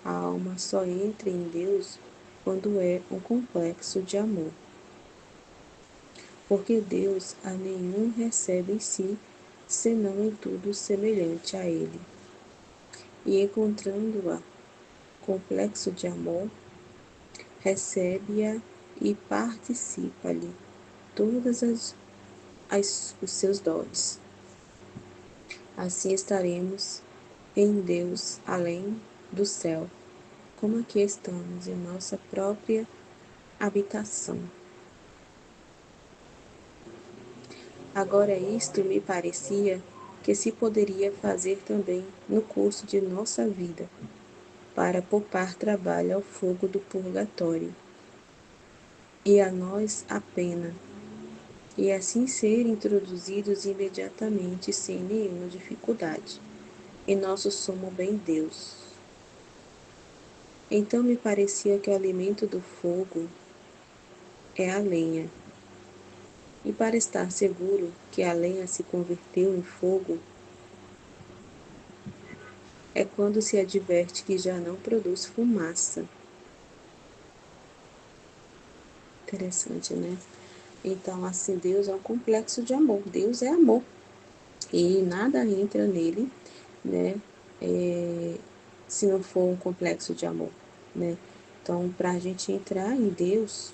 a alma só entra em Deus quando é um complexo de amor. Porque Deus a nenhum recebe em si, senão em tudo semelhante a Ele. E encontrando-a complexo de amor, recebe-a e participa-lhe todas os seus dons. Assim estaremos em Deus além do céu, como aqui estamos em nossa própria habitação. Agora isto me parecia que se poderia fazer também no curso de nossa vida, para poupar trabalho ao fogo do purgatório, e a nós a pena, e assim ser introduzidos imediatamente sem nenhuma dificuldade, em nosso sumo bem Deus. Então me parecia que o alimento do fogo é a lenha, e para estar seguro que a lenha se converteu em fogo, é quando se adverte que já não produz fumaça. Interessante, né? Então, assim, Deus é um complexo de amor. Deus é amor. E nada entra nele, né? Se não for um complexo de amor, né? Então, para a gente entrar em Deus,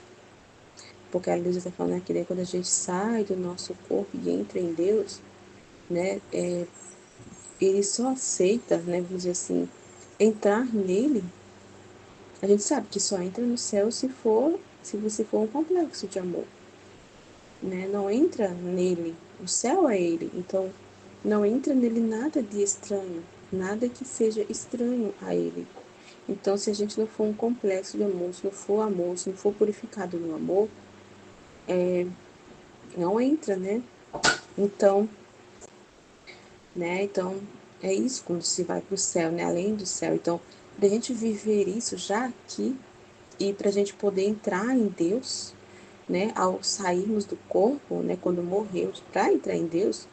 porque a Luísa está falando aqui, né? Quando a gente sai do nosso corpo e entra em Deus, né? Ele só aceita, né? Vamos dizer assim, entrar nele. A gente sabe que só entra no céu se você for um complexo de amor, né? Não entra nele, o céu é ele, então não entra nele nada de estranho, nada que seja estranho a ele. Então, se a gente não for um complexo de amor, se não for amor, se não for purificado no amor, não entra, né? Então, é isso quando se vai para o céu, né? Além do céu. Então, para a gente viver isso já aqui e para a gente poder entrar em Deus, né? Ao sairmos do corpo, né? Quando morremos, para entrar em Deus,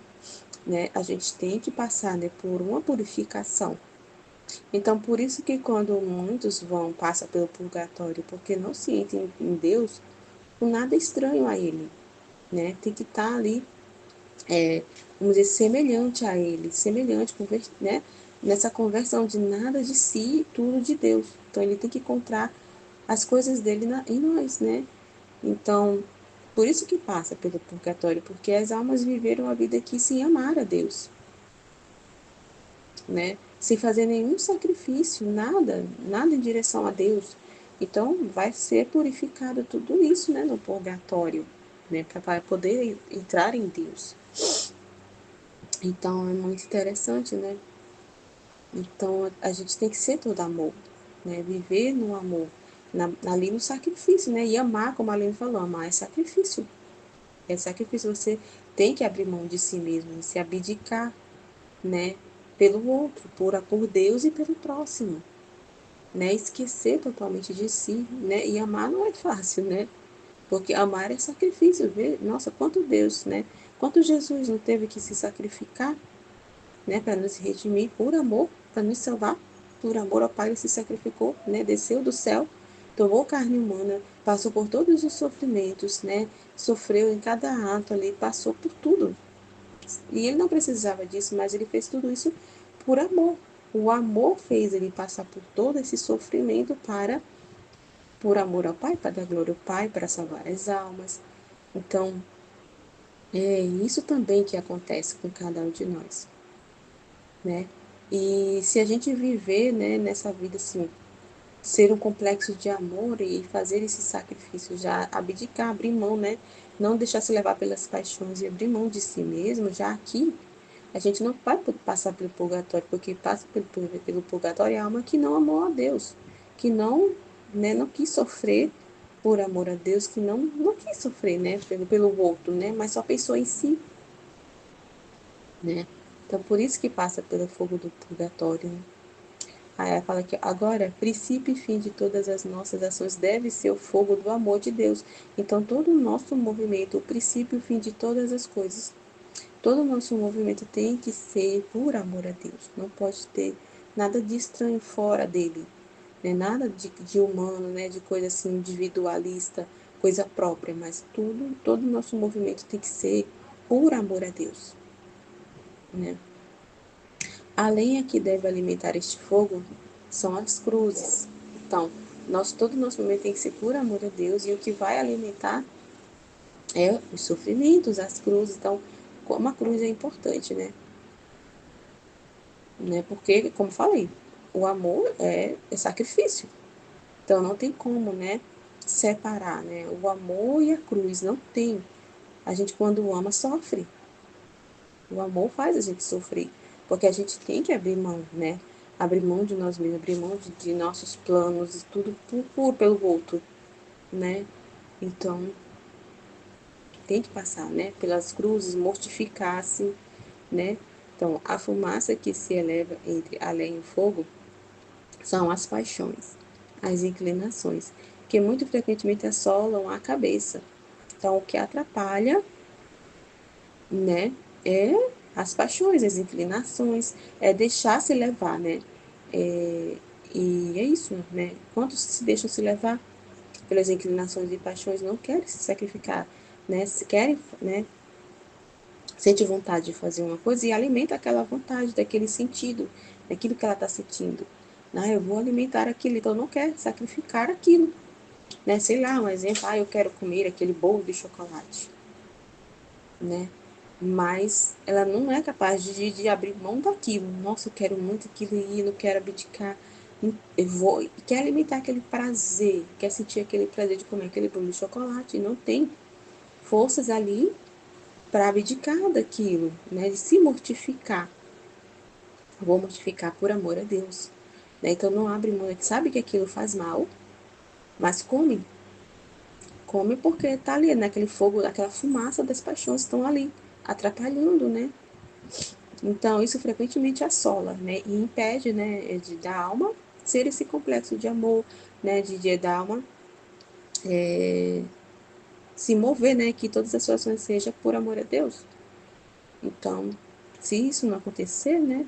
né? A gente tem que passar, né? Por uma purificação. Então, por isso que quando muitos passam pelo purgatório, porque não se entra em Deus, com nada estranho a Ele, né? Tem que estar ali, vamos dizer, semelhante a Ele, semelhante, né? Nessa conversão de nada de si, tudo de Deus. Então, ele tem que encontrar as coisas dele em nós, né? Então, por isso que passa pelo purgatório, porque as almas viveram a vida aqui sem amar a Deus. né? Sem fazer nenhum sacrifício, nada em direção a Deus. Então, vai ser purificado tudo isso, né, no purgatório, né, para poder entrar em Deus. Então, é muito interessante, né? Então, a gente tem que ser todo amor, né? Viver no amor, ali no sacrifício, né? E amar, como a Aline falou, amar é sacrifício. É sacrifício, você tem que abrir mão de si mesmo, se abdicar, né? Pelo outro, por Deus e pelo próximo, né? Esquecer totalmente de si, né? E amar não é fácil, né? Porque amar é sacrifício, vê? Nossa, quanto Deus, né? Quanto Jesus não teve que se sacrificar, né? Para nos redimir por amor, para nos salvar, por amor ao Pai, ele se sacrificou, né? Desceu do céu, tomou carne humana, passou por todos os sofrimentos, né? Sofreu em cada ato ali, passou por tudo. E ele não precisava disso, mas ele fez tudo isso por amor. O amor fez ele passar por todo esse sofrimento por amor ao Pai, para dar glória ao Pai, para salvar as almas. Então, é isso também que acontece com cada um de nós, né? E se a gente viver, né, nessa vida assim, ser um complexo de amor e fazer esse sacrifício, já abdicar, abrir mão, né? Não deixar se levar pelas paixões e abrir mão de si mesmo, já aqui, a gente não vai passar pelo purgatório, porque passa pelo purgatório é a alma que não amou a Deus, que não, né, não quis sofrer por amor a Deus, que não quis sofrer, né, pelo outro, né, mas só pensou em si, né. Então, por isso que passa pelo fogo do purgatório, né? Aí ela fala que agora, princípio e fim de todas as nossas ações deve ser o fogo do amor de Deus. Então, todo o nosso movimento, o princípio e fim de todas as coisas, todo o nosso movimento tem que ser por amor a Deus. Não pode ter nada de estranho fora dele, né? Nada de humano, né? De coisa assim individualista, coisa própria, mas todo o nosso movimento tem que ser por amor a Deus, né? A lenha que deve alimentar este fogo são as cruzes. Então, todo o nosso movimento tem que ser por amor a Deus, e o que vai alimentar é os sofrimentos, as cruzes. Então, como a cruz é importante, né? Porque, como falei, o amor é sacrifício. Então, não tem como, né, separar, né? O amor e a cruz, não tem. A gente, quando ama, sofre. O amor faz a gente sofrer, porque a gente tem que abrir mão, né? Abrir mão de nós mesmos, abrir mão de nossos planos e tudo pelo outro, né? Então, tem que passar, né? Pelas cruzes, mortificar-se, né? Então, a fumaça que se eleva entre a lenha e o fogo são as paixões, as inclinações, que muito frequentemente assolam a cabeça. Então, o que atrapalha, né, é as paixões, as inclinações, é deixar se levar, né? É, e é isso, né? Quantos se deixam se levar pelas inclinações e paixões não querem se sacrificar, né? Se querem, né? Sente vontade de fazer uma coisa e alimenta aquela vontade, daquele sentido, daquilo que ela está sentindo. Ah, eu vou alimentar aquilo, então não quer sacrificar aquilo, né? Sei lá, um exemplo, eu quero comer aquele bolo de chocolate, né? Mas ela não é capaz de abrir mão daquilo. Nossa, eu quero muito aquilo e não quero abdicar. Eu vou, quer alimentar aquele prazer, quer sentir aquele prazer de comer aquele bolo de chocolate, e não tem forças ali para abdicar daquilo, né? De se mortificar. Vou mortificar por amor a Deus, né? Então não abre mão, sabe que aquilo faz mal, mas come porque tá ali, naquele fogo, aquela fumaça das paixões estão ali, atrapalhando, né? Então, isso frequentemente assola, né? E impede, né, da alma ser esse complexo de amor, né? Da alma se mover, né? Que todas as suas ações sejam por amor a Deus. Então, se isso não acontecer, né?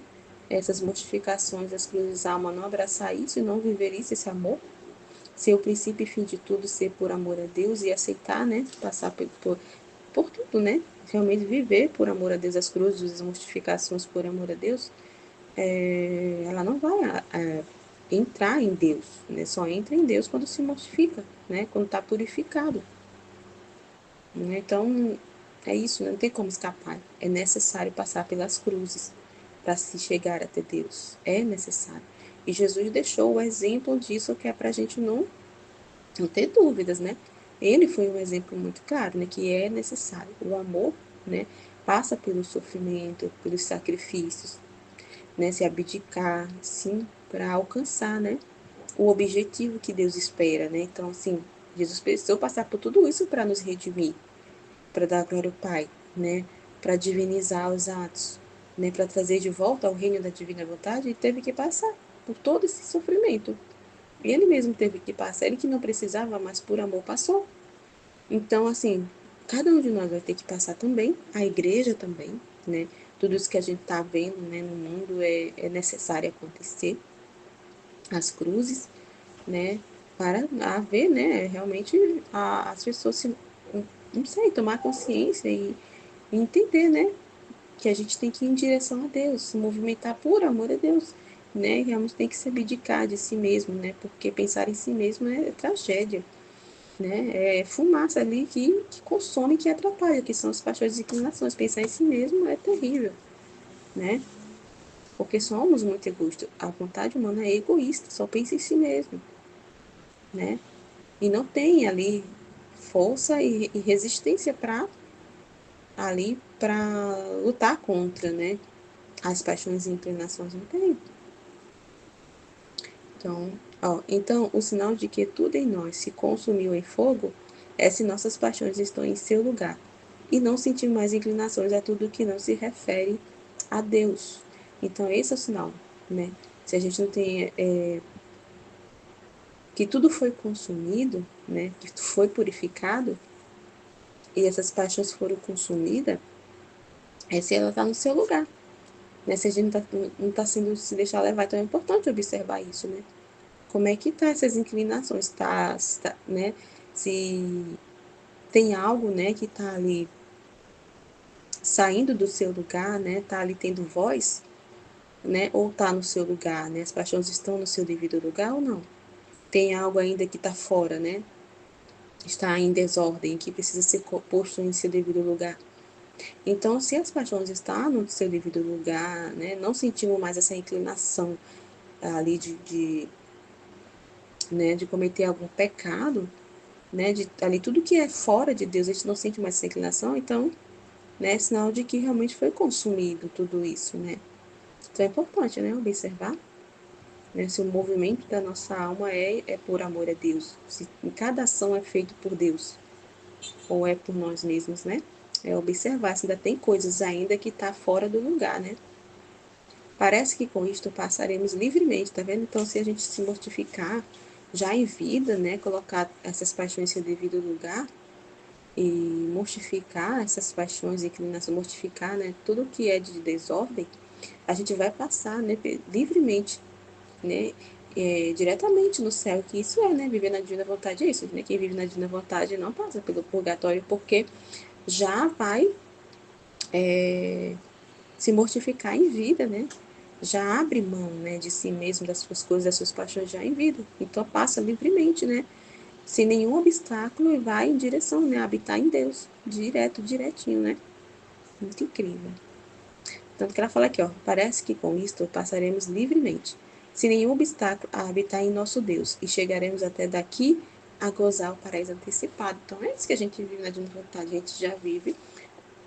Essas mortificações, as cruzes da alma não abraçar isso e não viver isso, esse amor, ser o princípio e fim de tudo, ser por amor a Deus e aceitar, né? Passar por tudo, né? Realmente viver por amor a Deus, as cruzes, as mortificações por amor a Deus, ela não vai entrar em Deus, né? Só entra em Deus quando se mortifica, né? Quando está purificado, né? Então, é isso, né? Não tem como escapar. É necessário passar pelas cruzes, para se chegar até Deus. É necessário. E Jesus deixou o exemplo disso, que é para a gente não ter dúvidas, né? Ele foi um exemplo muito claro, né? Que é necessário. O amor, né? Passa pelo sofrimento, pelos sacrifícios, né? Se abdicar, sim, para alcançar, né? O objetivo que Deus espera, né? Então, assim, Jesus precisou passar por tudo isso para nos redimir, para dar glória ao Pai, né? Para divinizar os atos, né? Para trazer de volta ao reino da divina vontade, e teve que passar por todo esse sofrimento. Ele mesmo teve que passar, ele que não precisava, mas por amor passou. Então, assim, cada um de nós vai ter que passar também, a igreja também, né? Tudo isso que a gente está vendo, né, no mundo é necessário acontecer, as cruzes, né? Para haver, né, realmente as pessoas se, não sei, tomar consciência e entender, né, que a gente tem que ir em direção a Deus, se movimentar por amor a Deus, né? Realmente tem que se abdicar de si mesmo, né? Porque pensar em si mesmo é tragédia, né? É fumaça ali que consome, que atrapalha, que são as paixões e inclinações. Pensar em si mesmo é terrível, né? Porque somos muito egoístas. A vontade humana é egoísta, só pensa em si mesmo, né? E não tem ali força e resistência para lutar contra, né? As paixões e inclinações não tem. Então, o sinal de que tudo em nós se consumiu em fogo é se nossas paixões estão em seu lugar e não sentir mais inclinações a tudo que não se refere a Deus. Então, esse é o sinal, né? Se a gente não tem que tudo foi consumido, né? Que foi purificado e essas paixões foram consumidas, é se ela está no seu lugar, né? Se a gente não tá sendo se deixar levar, então é importante observar isso, né? Como é que tá essas inclinações, né? Se tem algo, né, que tá ali saindo do seu lugar, né? Tá ali tendo voz, né? Ou tá no seu lugar, né? As paixões estão no seu devido lugar ou não? Tem algo ainda que tá fora, né? Está em desordem, que precisa ser posto em seu devido lugar. Então, se as paixões estão no seu devido lugar, né? Não sentimos mais essa inclinação ali né, de cometer algum pecado, né, de ali tudo que é fora de Deus, a gente não sente mais essa inclinação, então, né, é sinal de que realmente foi consumido tudo isso, né. Então é importante, né, observar, né, se o movimento da nossa alma é por amor a Deus, se cada ação é feita por Deus, ou é por nós mesmos, né, é observar se ainda tem coisas ainda que tá fora do lugar, né. Parece que com isto passaremos livremente, tá vendo? Então, se a gente se mortificar já em vida, né, colocar essas paixões em seu devido lugar, e mortificar essas paixões e inclinações, mortificar, né, tudo que é de desordem, a gente vai passar, né, livremente, né, diretamente no céu, que isso é, né, viver na divina vontade, é isso, né, quem vive na divina vontade não passa pelo purgatório, porque já vai se mortificar em vida, né, já abre mão, né, de si mesmo, das suas coisas, das suas paixões já em vida, então passa livremente, né, sem nenhum obstáculo e vai em direção, né, a habitar em Deus, direitinho, né. Muito incrível. Tanto que ela fala aqui, ó, parece que com isto passaremos livremente, sem nenhum obstáculo, a habitar em nosso Deus, e chegaremos até daqui a gozar o paraíso antecipado. Então, é isso que a gente vive na divina vontade, a gente já vive,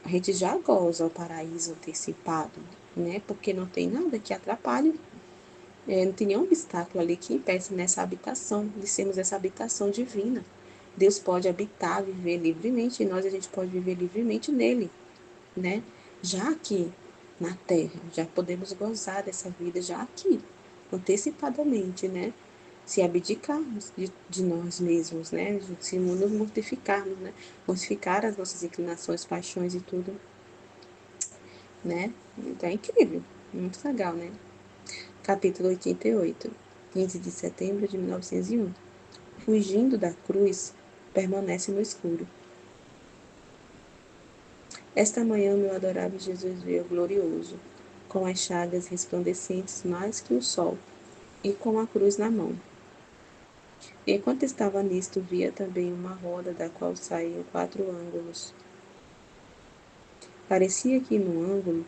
a gente já goza o paraíso antecipado, né? Porque não tem nada que atrapalhe, não tem nenhum obstáculo ali que impeça nessa habitação, de sermos essa habitação divina. Deus pode habitar, viver livremente, e nós a gente pode viver livremente nele, né? Já aqui na Terra, já podemos gozar dessa vida já aqui, antecipadamente, né? Se abdicarmos de nós mesmos, né? Se nos mortificarmos, né? Mortificar as nossas inclinações, paixões e tudo, né? Então é incrível, muito legal, né? Capítulo 88, 15 de setembro de 1901. Fugindo da cruz, permanece no escuro. Esta manhã meu adorável Jesus veio glorioso, com as chagas resplandecentes mais que o sol, e com a cruz na mão. Enquanto estava nisto, via também uma roda da qual saíam 4 ângulos. Parecia que no ângulo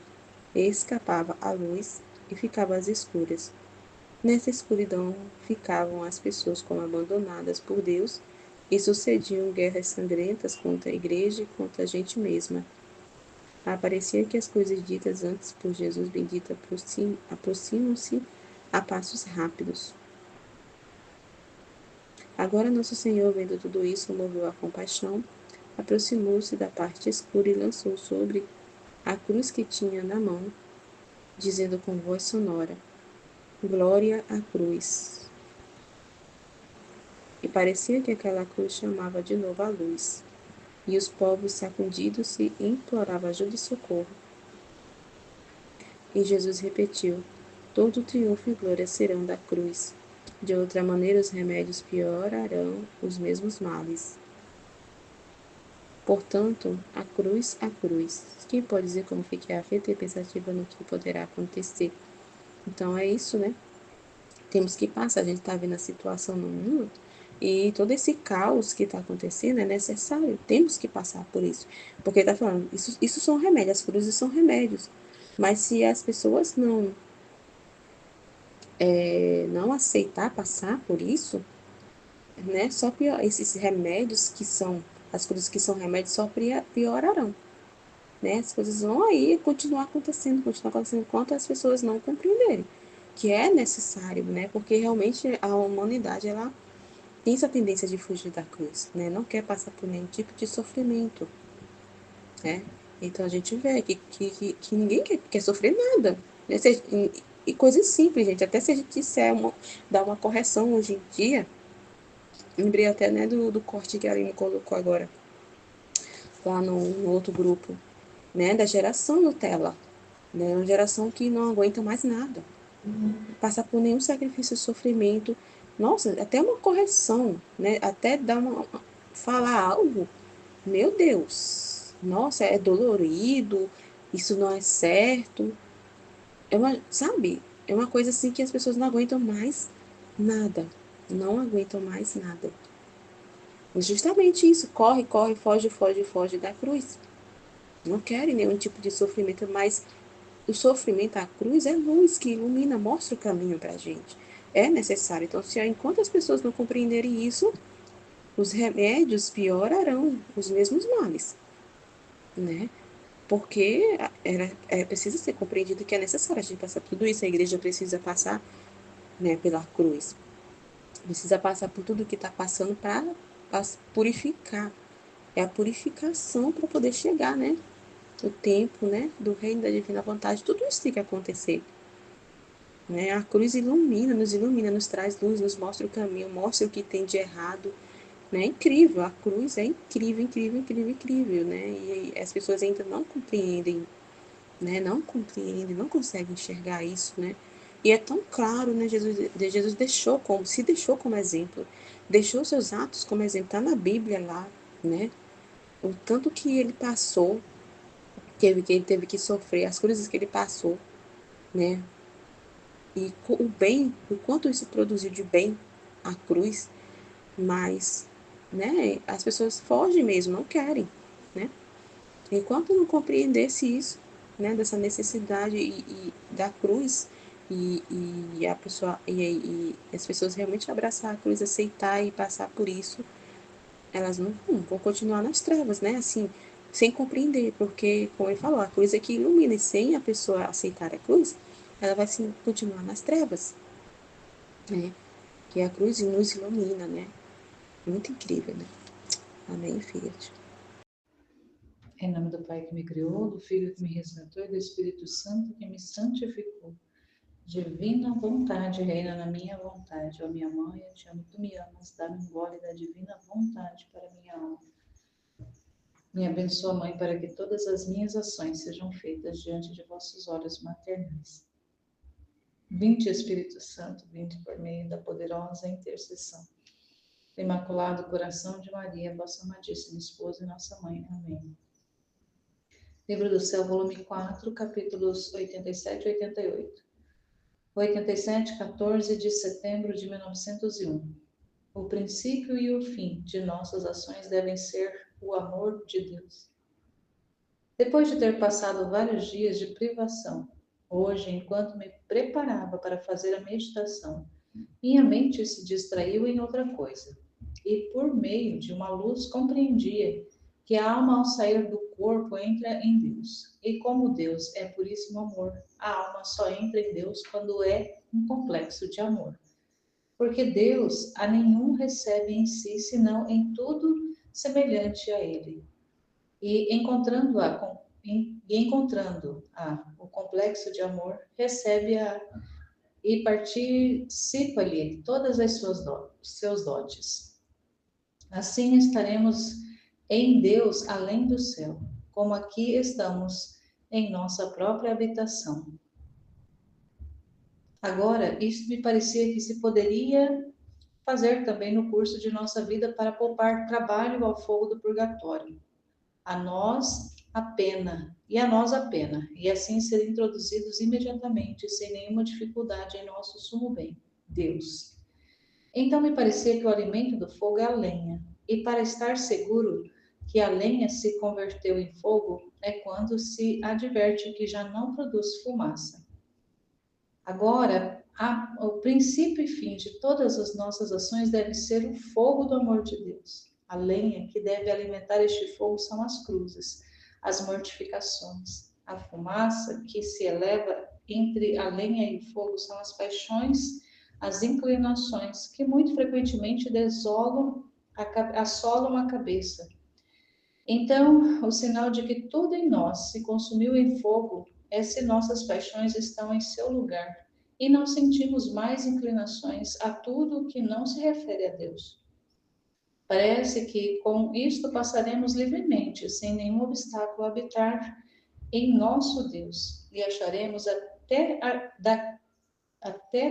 escapava a luz e ficava às escuras. Nessa escuridão ficavam as pessoas como abandonadas por Deus e sucediam guerras sangrentas contra a igreja e contra a gente mesma. Parecia que as coisas ditas antes por Jesus bendito aproximam-se a passos rápidos. Agora nosso Senhor, vendo tudo isso, moveu a compaixão, aproximou-se da parte escura e lançou sobre a cruz que tinha na mão, dizendo com voz sonora: Glória à cruz. E parecia que aquela cruz chamava de novo a luz, e os povos sacudidos-se imploravam ajuda e socorro. E Jesus repetiu: Todo triunfo e glória serão da cruz. De outra maneira, os remédios piorarão os mesmos males. Portanto, a cruz, a cruz. Quem pode dizer como fiquei aflita e pensativa no que poderá acontecer? Então é isso, né? Temos que passar. A gente está vendo a situação no mundo e todo esse caos que está acontecendo é necessário. Temos que passar por isso. Porque está falando, isso são remédios, as cruzes são remédios. Mas se as pessoas não aceitar passar por isso, né? Só pior, esses remédios que são, as cruzes que são remédios só piorarão. Né? As coisas vão aí continuar acontecendo enquanto as pessoas não compreenderem que é necessário, né? Porque realmente a humanidade ela tem essa tendência de fugir da cruz, né? Não quer passar por nenhum tipo de sofrimento, né? Então a gente vê que ninguém quer sofrer nada, né? E coisas simples, gente. Até se a gente disser dar uma correção hoje em dia, lembrei até, né, do corte que a Aline colocou agora lá no outro grupo, né? Da geração Nutella. Né? Uma geração que não aguenta mais nada. Passar por nenhum sacrifício e sofrimento. Nossa, até uma correção, né? Até falar algo. Meu Deus, nossa, é dolorido, isso não é certo. Sabe? É uma coisa assim que as pessoas não aguentam mais nada. Não aguentam mais nada. E justamente isso, corre, corre, foge, foge, foge da cruz. Não querem nenhum tipo de sofrimento, mas o sofrimento, a cruz, é luz que ilumina, mostra o caminho para a gente. É necessário. Então, enquanto as pessoas não compreenderem isso, os remédios piorarão os mesmos males, né? Porque precisa ser compreendido que é necessário a gente passar por tudo isso. A igreja precisa passar, né, pela cruz. Precisa passar por tudo que está passando para purificar. É a purificação para poder chegar, né? O tempo, né, do reino da divina vontade. Tudo isso tem que acontecer. Né? A cruz ilumina, nos traz luz, nos mostra o caminho, mostra o que tem de errado. Né? É incrível, a cruz é incrível, incrível, incrível, incrível. Né? E as pessoas ainda não compreendem, né? Não compreendem, não conseguem enxergar isso. Né? E é tão claro, né? Jesus deixou como exemplo, deixou seus atos como exemplo, está na Bíblia lá, né? O tanto que ele passou, que ele teve que sofrer, as cruzes que ele passou, né? E o bem, o quanto isso produziu de bem, a cruz, mas, né, as pessoas fogem mesmo, não querem, né? Enquanto não compreendesse isso, né, dessa necessidade e da cruz, e a pessoa, e as pessoas realmente abraçar a cruz, aceitar e passar por isso, elas não vão continuar nas trevas, né? Assim, sem compreender, porque, como ele falou, a cruz é que ilumina, e sem a pessoa aceitar a cruz, ela vai sim, continuar nas trevas, né? Que a cruz nos ilumina, né? Muito incrível, né? Amém, Fiat. Em nome do Pai que me criou, do Filho que me resgatou e do Espírito Santo que me santificou. Divina vontade reina na minha vontade. Ó minha mãe, eu te amo, tu me amas, dá-me um gole da divina vontade para minha alma. Me abençoa, Mãe, para que todas as minhas ações sejam feitas diante de vossos olhos maternais. Vinde, Espírito Santo, vinde por meio da poderosa intercessão. Imaculado Coração de Maria, vossa amadíssima esposa e nossa mãe. Amém. Livro do Céu, volume 4, capítulos 87 e 88. 87, 14 de setembro de 1901. O princípio e o fim de nossas ações devem ser o amor de Deus. Depois de ter passado vários dias de privação, hoje, enquanto me preparava para fazer a meditação, minha mente se distraiu em outra coisa, e por meio de uma luz compreendia que a alma, ao sair do corpo, entra em Deus. E como Deus é puríssimo amor, a alma só entra em Deus quando é um complexo de amor. Porque Deus a nenhum recebe em si, senão em tudo semelhante a Ele. E encontrando o complexo de amor, recebe-a e participa-lhe todas as seus dotes. Assim estaremos em Deus além do céu, como aqui estamos em nossa própria habitação. Agora, isso me parecia que se poderia fazer também no curso de nossa vida para poupar trabalho ao fogo do purgatório. A nós a pena, e assim ser introduzidos imediatamente, sem nenhuma dificuldade em nosso sumo bem, Deus. Então me parecia que o alimento do fogo é a lenha, e para estar seguro que a lenha se converteu em fogo é quando se adverte que já não produz fumaça. Agora, o princípio e fim de todas as nossas ações deve ser o fogo do amor de Deus. A lenha que deve alimentar este fogo são as cruzes, as mortificações. A fumaça que se eleva entre a lenha e o fogo são as paixões, as inclinações, que muito frequentemente assolam a cabeça. Então, o sinal de que tudo em nós se consumiu em fogo é se nossas paixões estão em seu lugar e não sentimos mais inclinações a tudo que não se refere a Deus. Parece que com isto passaremos livremente, sem nenhum obstáculo, a habitar em nosso Deus e acharemos até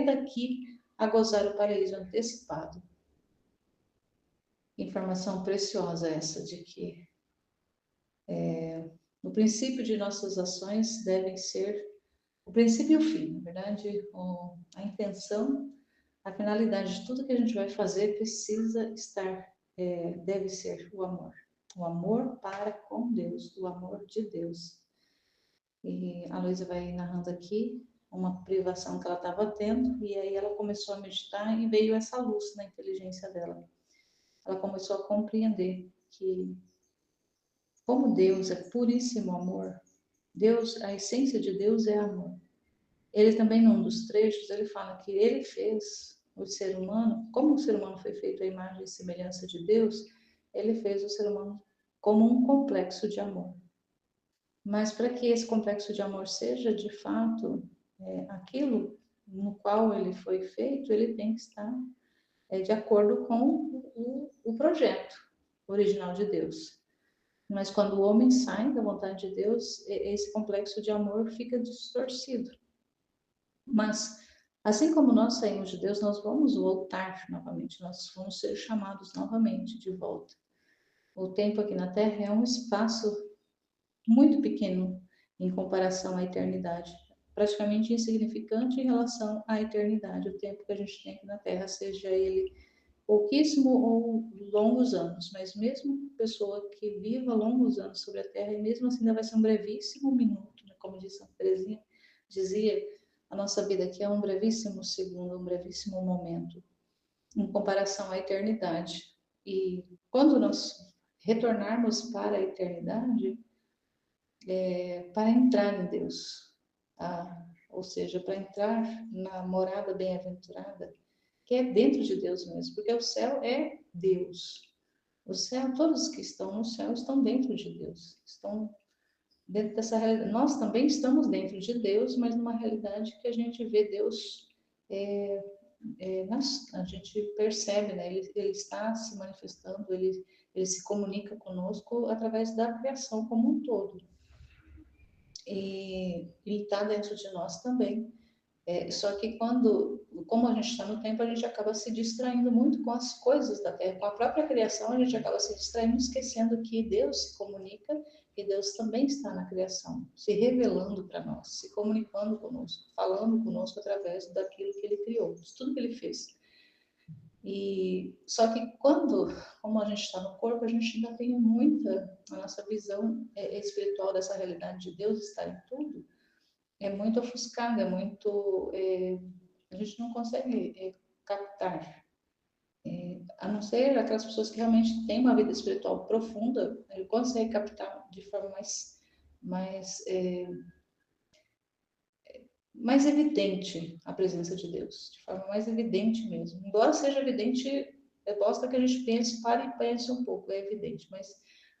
daqui a gozar o paraíso antecipado. Informação preciosa essa de que o princípio de nossas ações devem ser o princípio e o fim, na verdade, a intenção, a finalidade de tudo que a gente vai fazer precisa estar, deve ser o amor para com Deus, o amor de Deus. E a Luísa vai narrando aqui uma privação que ela estava tendo, e aí ela começou a meditar e veio essa luz na inteligência dela. Ela começou a compreender que, como Deus é puríssimo amor, Deus, a essência de Deus é amor. Ele também, num dos trechos, ele fala que ele fez o ser humano, como o ser humano foi feito à imagem e semelhança de Deus, ele fez o ser humano como um complexo de amor. Mas para que esse complexo de amor seja, de fato, aquilo no qual ele foi feito, ele tem que estar de acordo com o projeto original de Deus. Mas quando o homem sai da vontade de Deus, esse complexo de amor fica distorcido. Mas, assim como nós saímos de Deus, nós vamos voltar novamente, nós vamos ser chamados novamente de volta. O tempo aqui na Terra é um espaço muito pequeno em comparação à eternidade, praticamente insignificante em relação à eternidade, o tempo que a gente tem aqui na Terra, seja ele pouquíssimo ou longos anos, mas mesmo pessoa que viva longos anos sobre a Terra, e mesmo assim ainda vai ser um brevíssimo minuto, né? Como disse Santa Teresinha, dizia, a nossa vida aqui é um brevíssimo segundo, um brevíssimo momento, em comparação à eternidade. E quando nós retornarmos para a eternidade, para entrar em Deus, ou seja, para entrar na morada bem-aventurada, que é dentro de Deus mesmo, porque o céu é Deus. O céu, todos que estão no céu estão dentro de Deus, estão dentro dessa realidade. Nós também estamos dentro de Deus, mas numa realidade que a gente vê Deus, a gente percebe, né? Ele está se manifestando, ele se comunica conosco através da criação como um todo. E ele está dentro de nós também. Só que como a gente está no tempo, a gente acaba se distraindo muito com as coisas da Terra, com a própria criação, a gente acaba se distraindo, esquecendo que Deus se comunica e Deus também está na criação, se revelando para nós, se comunicando conosco, falando conosco através daquilo que Ele criou, de tudo que Ele fez. E só que como a gente está no corpo, a gente ainda tem a nossa visão espiritual dessa realidade de Deus estar em tudo, é muito ofuscada, a gente não consegue captar. A não ser aquelas pessoas que realmente têm uma vida espiritual profunda, ele consegue captar de forma mais evidente a presença de Deus, de forma mais evidente mesmo. Embora seja evidente, basta que a gente pare e pense um pouco, é evidente, mas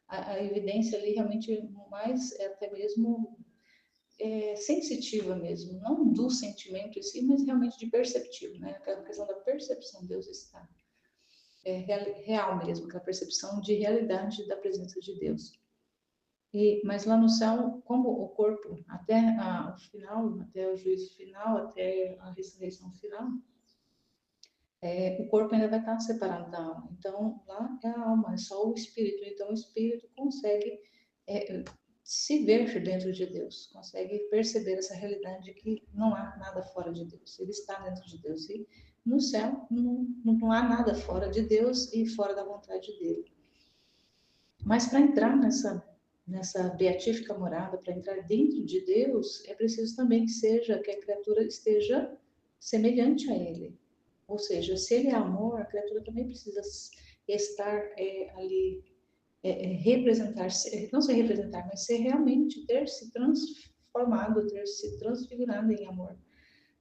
a evidência ali realmente mais é até mesmo sensitiva mesmo, não do sentimento em si, mas realmente de perceptivo, né? Aquela questão da percepção, Deus está real mesmo, aquela percepção de realidade da presença de Deus. Mas lá no céu, como o corpo, até o final, até o juízo final, até a ressurreição final, o corpo ainda vai estar separado da alma. Então, lá é a alma, é só o espírito. Então, o espírito consegue se ver dentro de Deus, consegue perceber essa realidade de que não há nada fora de Deus. Ele está dentro de Deus. E no céu não há nada fora de Deus e fora da vontade dele. Mas para entrar nessa beatífica morada, para entrar dentro de Deus, é preciso também que a criatura esteja semelhante a Ele. Ou seja, se Ele é amor, a criatura também precisa estar ali, representar-se, não se representar, mas ser realmente, ter se transformado, ter se transfigurado em amor,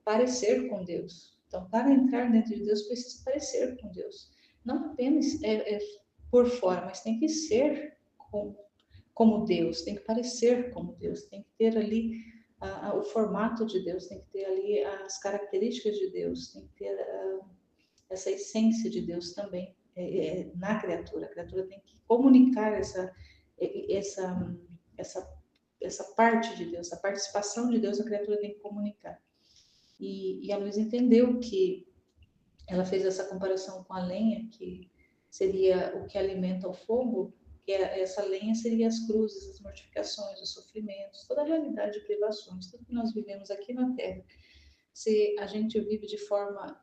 parecer com Deus. Então, para entrar dentro de Deus, precisa parecer com Deus. Não apenas por fora, mas tem que ser como Deus, tem que parecer como Deus, tem que ter ali o formato de Deus, tem que ter ali as características de Deus, tem que ter essa essência de Deus também na criatura. A criatura tem que comunicar essa parte de Deus, essa participação de Deus, a criatura tem que comunicar. E a Luísa entendeu que ela fez essa comparação com a lenha, que seria o que alimenta o fogo, que essa lenha seria as cruzes, as mortificações, os sofrimentos, toda a realidade de privações, tudo que nós vivemos aqui na Terra. Se a gente vive de forma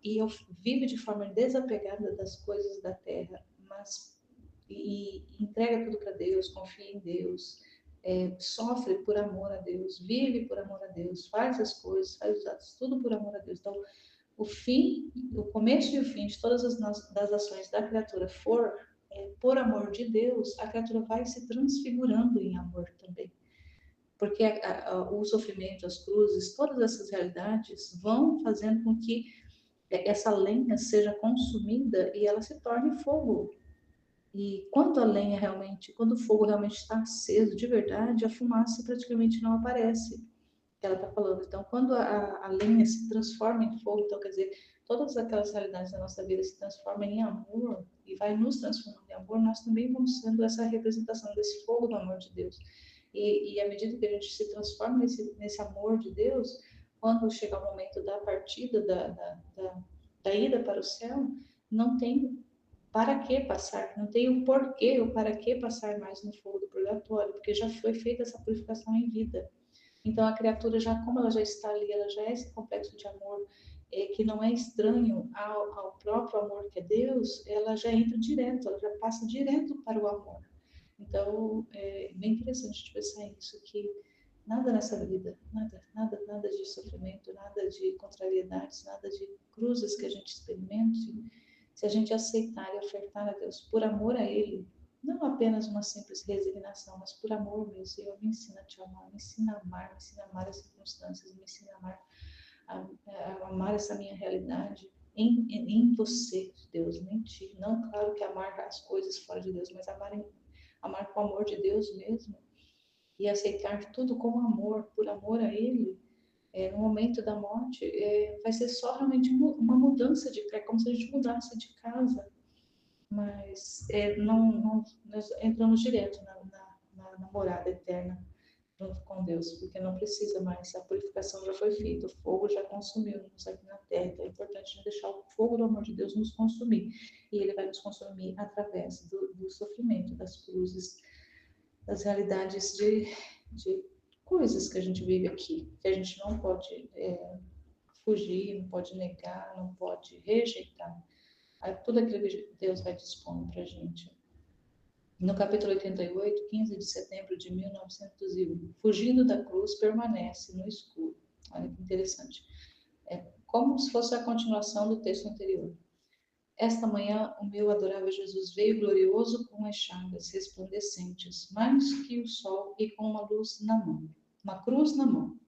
desapegada das coisas da Terra, mas e entrega tudo para Deus, confia em Deus, sofre por amor a Deus, vive por amor a Deus, faz as coisas, faz os atos, tudo por amor a Deus. Então, o começo e o fim de todas das ações da criatura for por amor de Deus, a criatura vai se transfigurando em amor também. Porque o sofrimento, as cruzes, todas essas realidades vão fazendo com que essa lenha seja consumida e ela se torne fogo. E quando o fogo realmente está aceso de verdade, a fumaça praticamente não aparece. Que ela está falando. Então, quando a lenha se transforma em fogo, então quer dizer, todas aquelas realidades da nossa vida se transformam em amor e vai nos transformando em amor, nós também vamos sendo essa representação desse fogo do amor de Deus. E à medida que a gente se transforma nesse amor de Deus, quando chegar o momento da partida, da ida para o céu, não tem para que passar, não tem o porquê ou para que passar mais no fogo do purgatório, porque já foi feita essa purificação em vida. Então, a criatura, como ela já está ali, ela já é esse complexo de amor, que não é estranho ao próprio amor que é Deus, ela já entra direto, ela já passa direto para o amor. Então, é bem interessante a gente pensar isso, que nada nessa vida, nada de sofrimento, nada de contrariedades, nada de cruzes que a gente experimente, se a gente aceitar e ofertar a Deus por amor a Ele, não apenas uma simples resignação, mas por amor mesmo. Senhor, me ensina a te amar, me ensina a amar as circunstâncias, me ensina a amar essa minha realidade em você, Deus, não em ti. Não, claro que amar as coisas fora de Deus, mas amar com o amor de Deus mesmo e aceitar tudo como amor, por amor a Ele. No momento da morte, vai ser só realmente uma mudança é como se a gente mudasse de casa, mas nós entramos direto na morada eterna junto com Deus, porque não precisa mais, a purificação já foi feita, o fogo já consumiu-nos aqui na terra, então é importante não deixar o fogo do amor de Deus nos consumir, e ele vai nos consumir através do sofrimento, das cruzes, das realidades de coisas que a gente vive aqui, que a gente não pode fugir, não pode negar, não pode rejeitar. tudo aquilo que Deus vai dispondo para a gente. No capítulo 88, 15 de setembro de 1901, fugindo da cruz, permanece no escuro. Olha que interessante. É como se fosse a continuação do texto anterior. Esta manhã, o meu adorável Jesus veio glorioso com as chagas resplandecentes, mais que o sol, e com uma luz na mão, uma cruz na mão.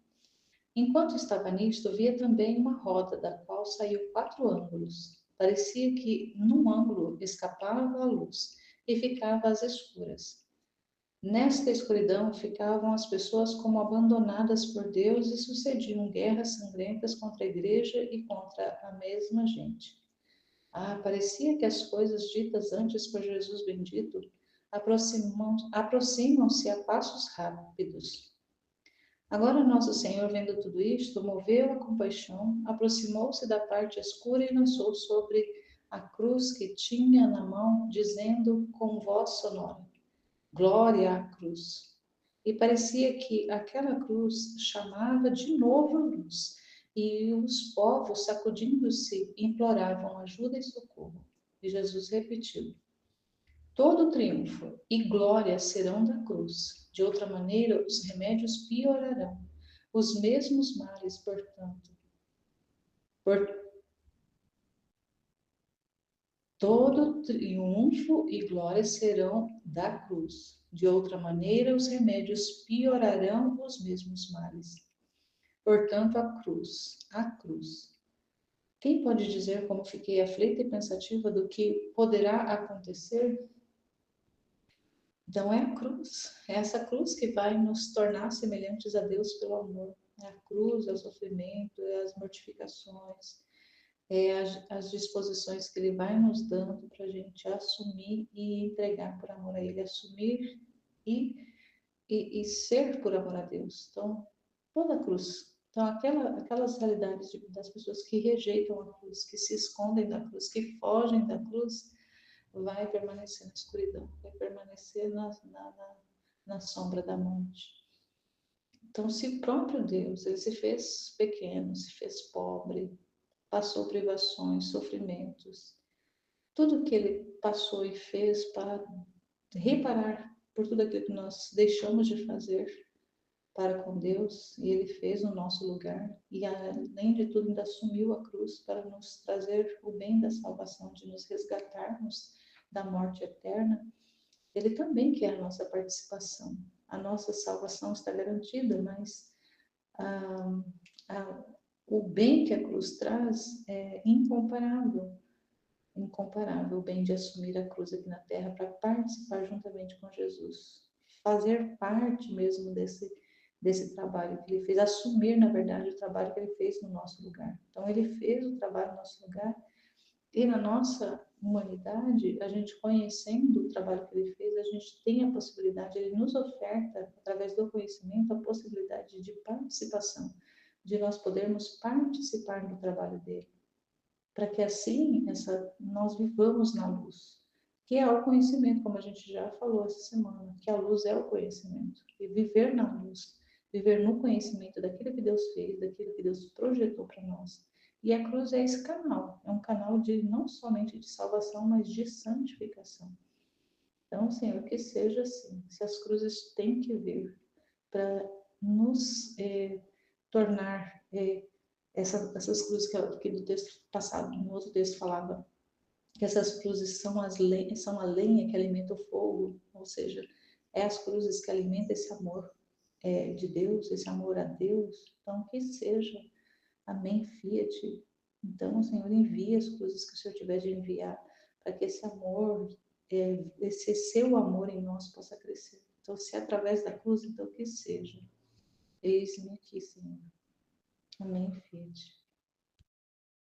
Enquanto estava nisto, via também uma roda, da qual saiu 4 ângulos. Parecia que num ângulo escapava a luz e ficava às escuras. Nesta escuridão ficavam as pessoas como abandonadas por Deus e sucediam guerras sangrentas contra a igreja e contra a mesma gente. Parecia que as coisas ditas antes por Jesus bendito aproximam-se a passos rápidos. Agora nosso Senhor, vendo tudo isto, moveu a compaixão, aproximou-se da parte escura e lançou sobre a cruz que tinha na mão, dizendo com voz sonora: Glória à cruz. E parecia que aquela cruz chamava de novo a luz, e os povos, sacudindo-se, imploravam ajuda e socorro. E Jesus repetiu: Todo triunfo e glória serão da cruz. De outra maneira, os remédios piorarão. Os mesmos males, portanto. Todo triunfo e glória serão da cruz. De outra maneira, os remédios piorarão os mesmos males. Portanto, a cruz, a cruz. Quem pode dizer como fiquei aflita e pensativa do que poderá acontecer? Então é a cruz, é essa cruz que vai nos tornar semelhantes a Deus pelo amor. É a cruz, é o sofrimento, é as mortificações, é as disposições que Ele vai nos dando para a gente assumir e entregar por amor a Ele, assumir e ser por amor a Deus. Então, toda a cruz. Então, aquelas realidades das pessoas que rejeitam a cruz, que se escondem da cruz, que fogem da cruz, vai permanecer na escuridão, vai permanecer na sombra da morte. Então, se o próprio Deus, ele se fez pequeno, se fez pobre, passou privações, sofrimentos, tudo que ele passou e fez para reparar por tudo aquilo que nós deixamos de fazer para com Deus, e ele fez no nosso lugar, e além de tudo ainda assumiu a cruz para nos trazer o bem da salvação, de nos resgatarmos da morte eterna. Ele também quer a nossa participação. A nossa salvação está garantida, mas o bem que a cruz traz é incomparável. Incomparável o bem de assumir a cruz aqui na terra para participar juntamente com Jesus. Fazer parte mesmo desse trabalho que ele fez. Assumir, na verdade, o trabalho que ele fez no nosso lugar. Então, ele fez o trabalho no nosso lugar. E na nossa humanidade, a gente conhecendo o trabalho que ele fez, a gente tem a possibilidade, ele nos oferta, através do conhecimento, a possibilidade de participação, de nós podermos participar do trabalho dele, para que assim nós vivamos na luz, que é o conhecimento, como a gente já falou essa semana, que a luz é o conhecimento, e viver na luz, viver no conhecimento daquilo que Deus fez, daquilo que Deus projetou para nós. E a cruz é esse canal, é um canal não somente de salvação, mas de santificação. Então, Senhor, que seja assim, se as cruzes têm que vir para nos tornar essas cruzes que do texto passado, no outro texto falava, que essas cruzes são a lenha que alimenta o fogo, ou seja, é as cruzes que alimentam esse amor de Deus, esse amor a Deus. Então, que seja. Amém, Fiat. Então, Senhor, envia as coisas que o Senhor tiver de enviar, para que esse amor, esse seu amor em nós possa crescer. Então, se é através da cruz, então que seja. Eis-me aqui, Senhor. Amém, Fiat.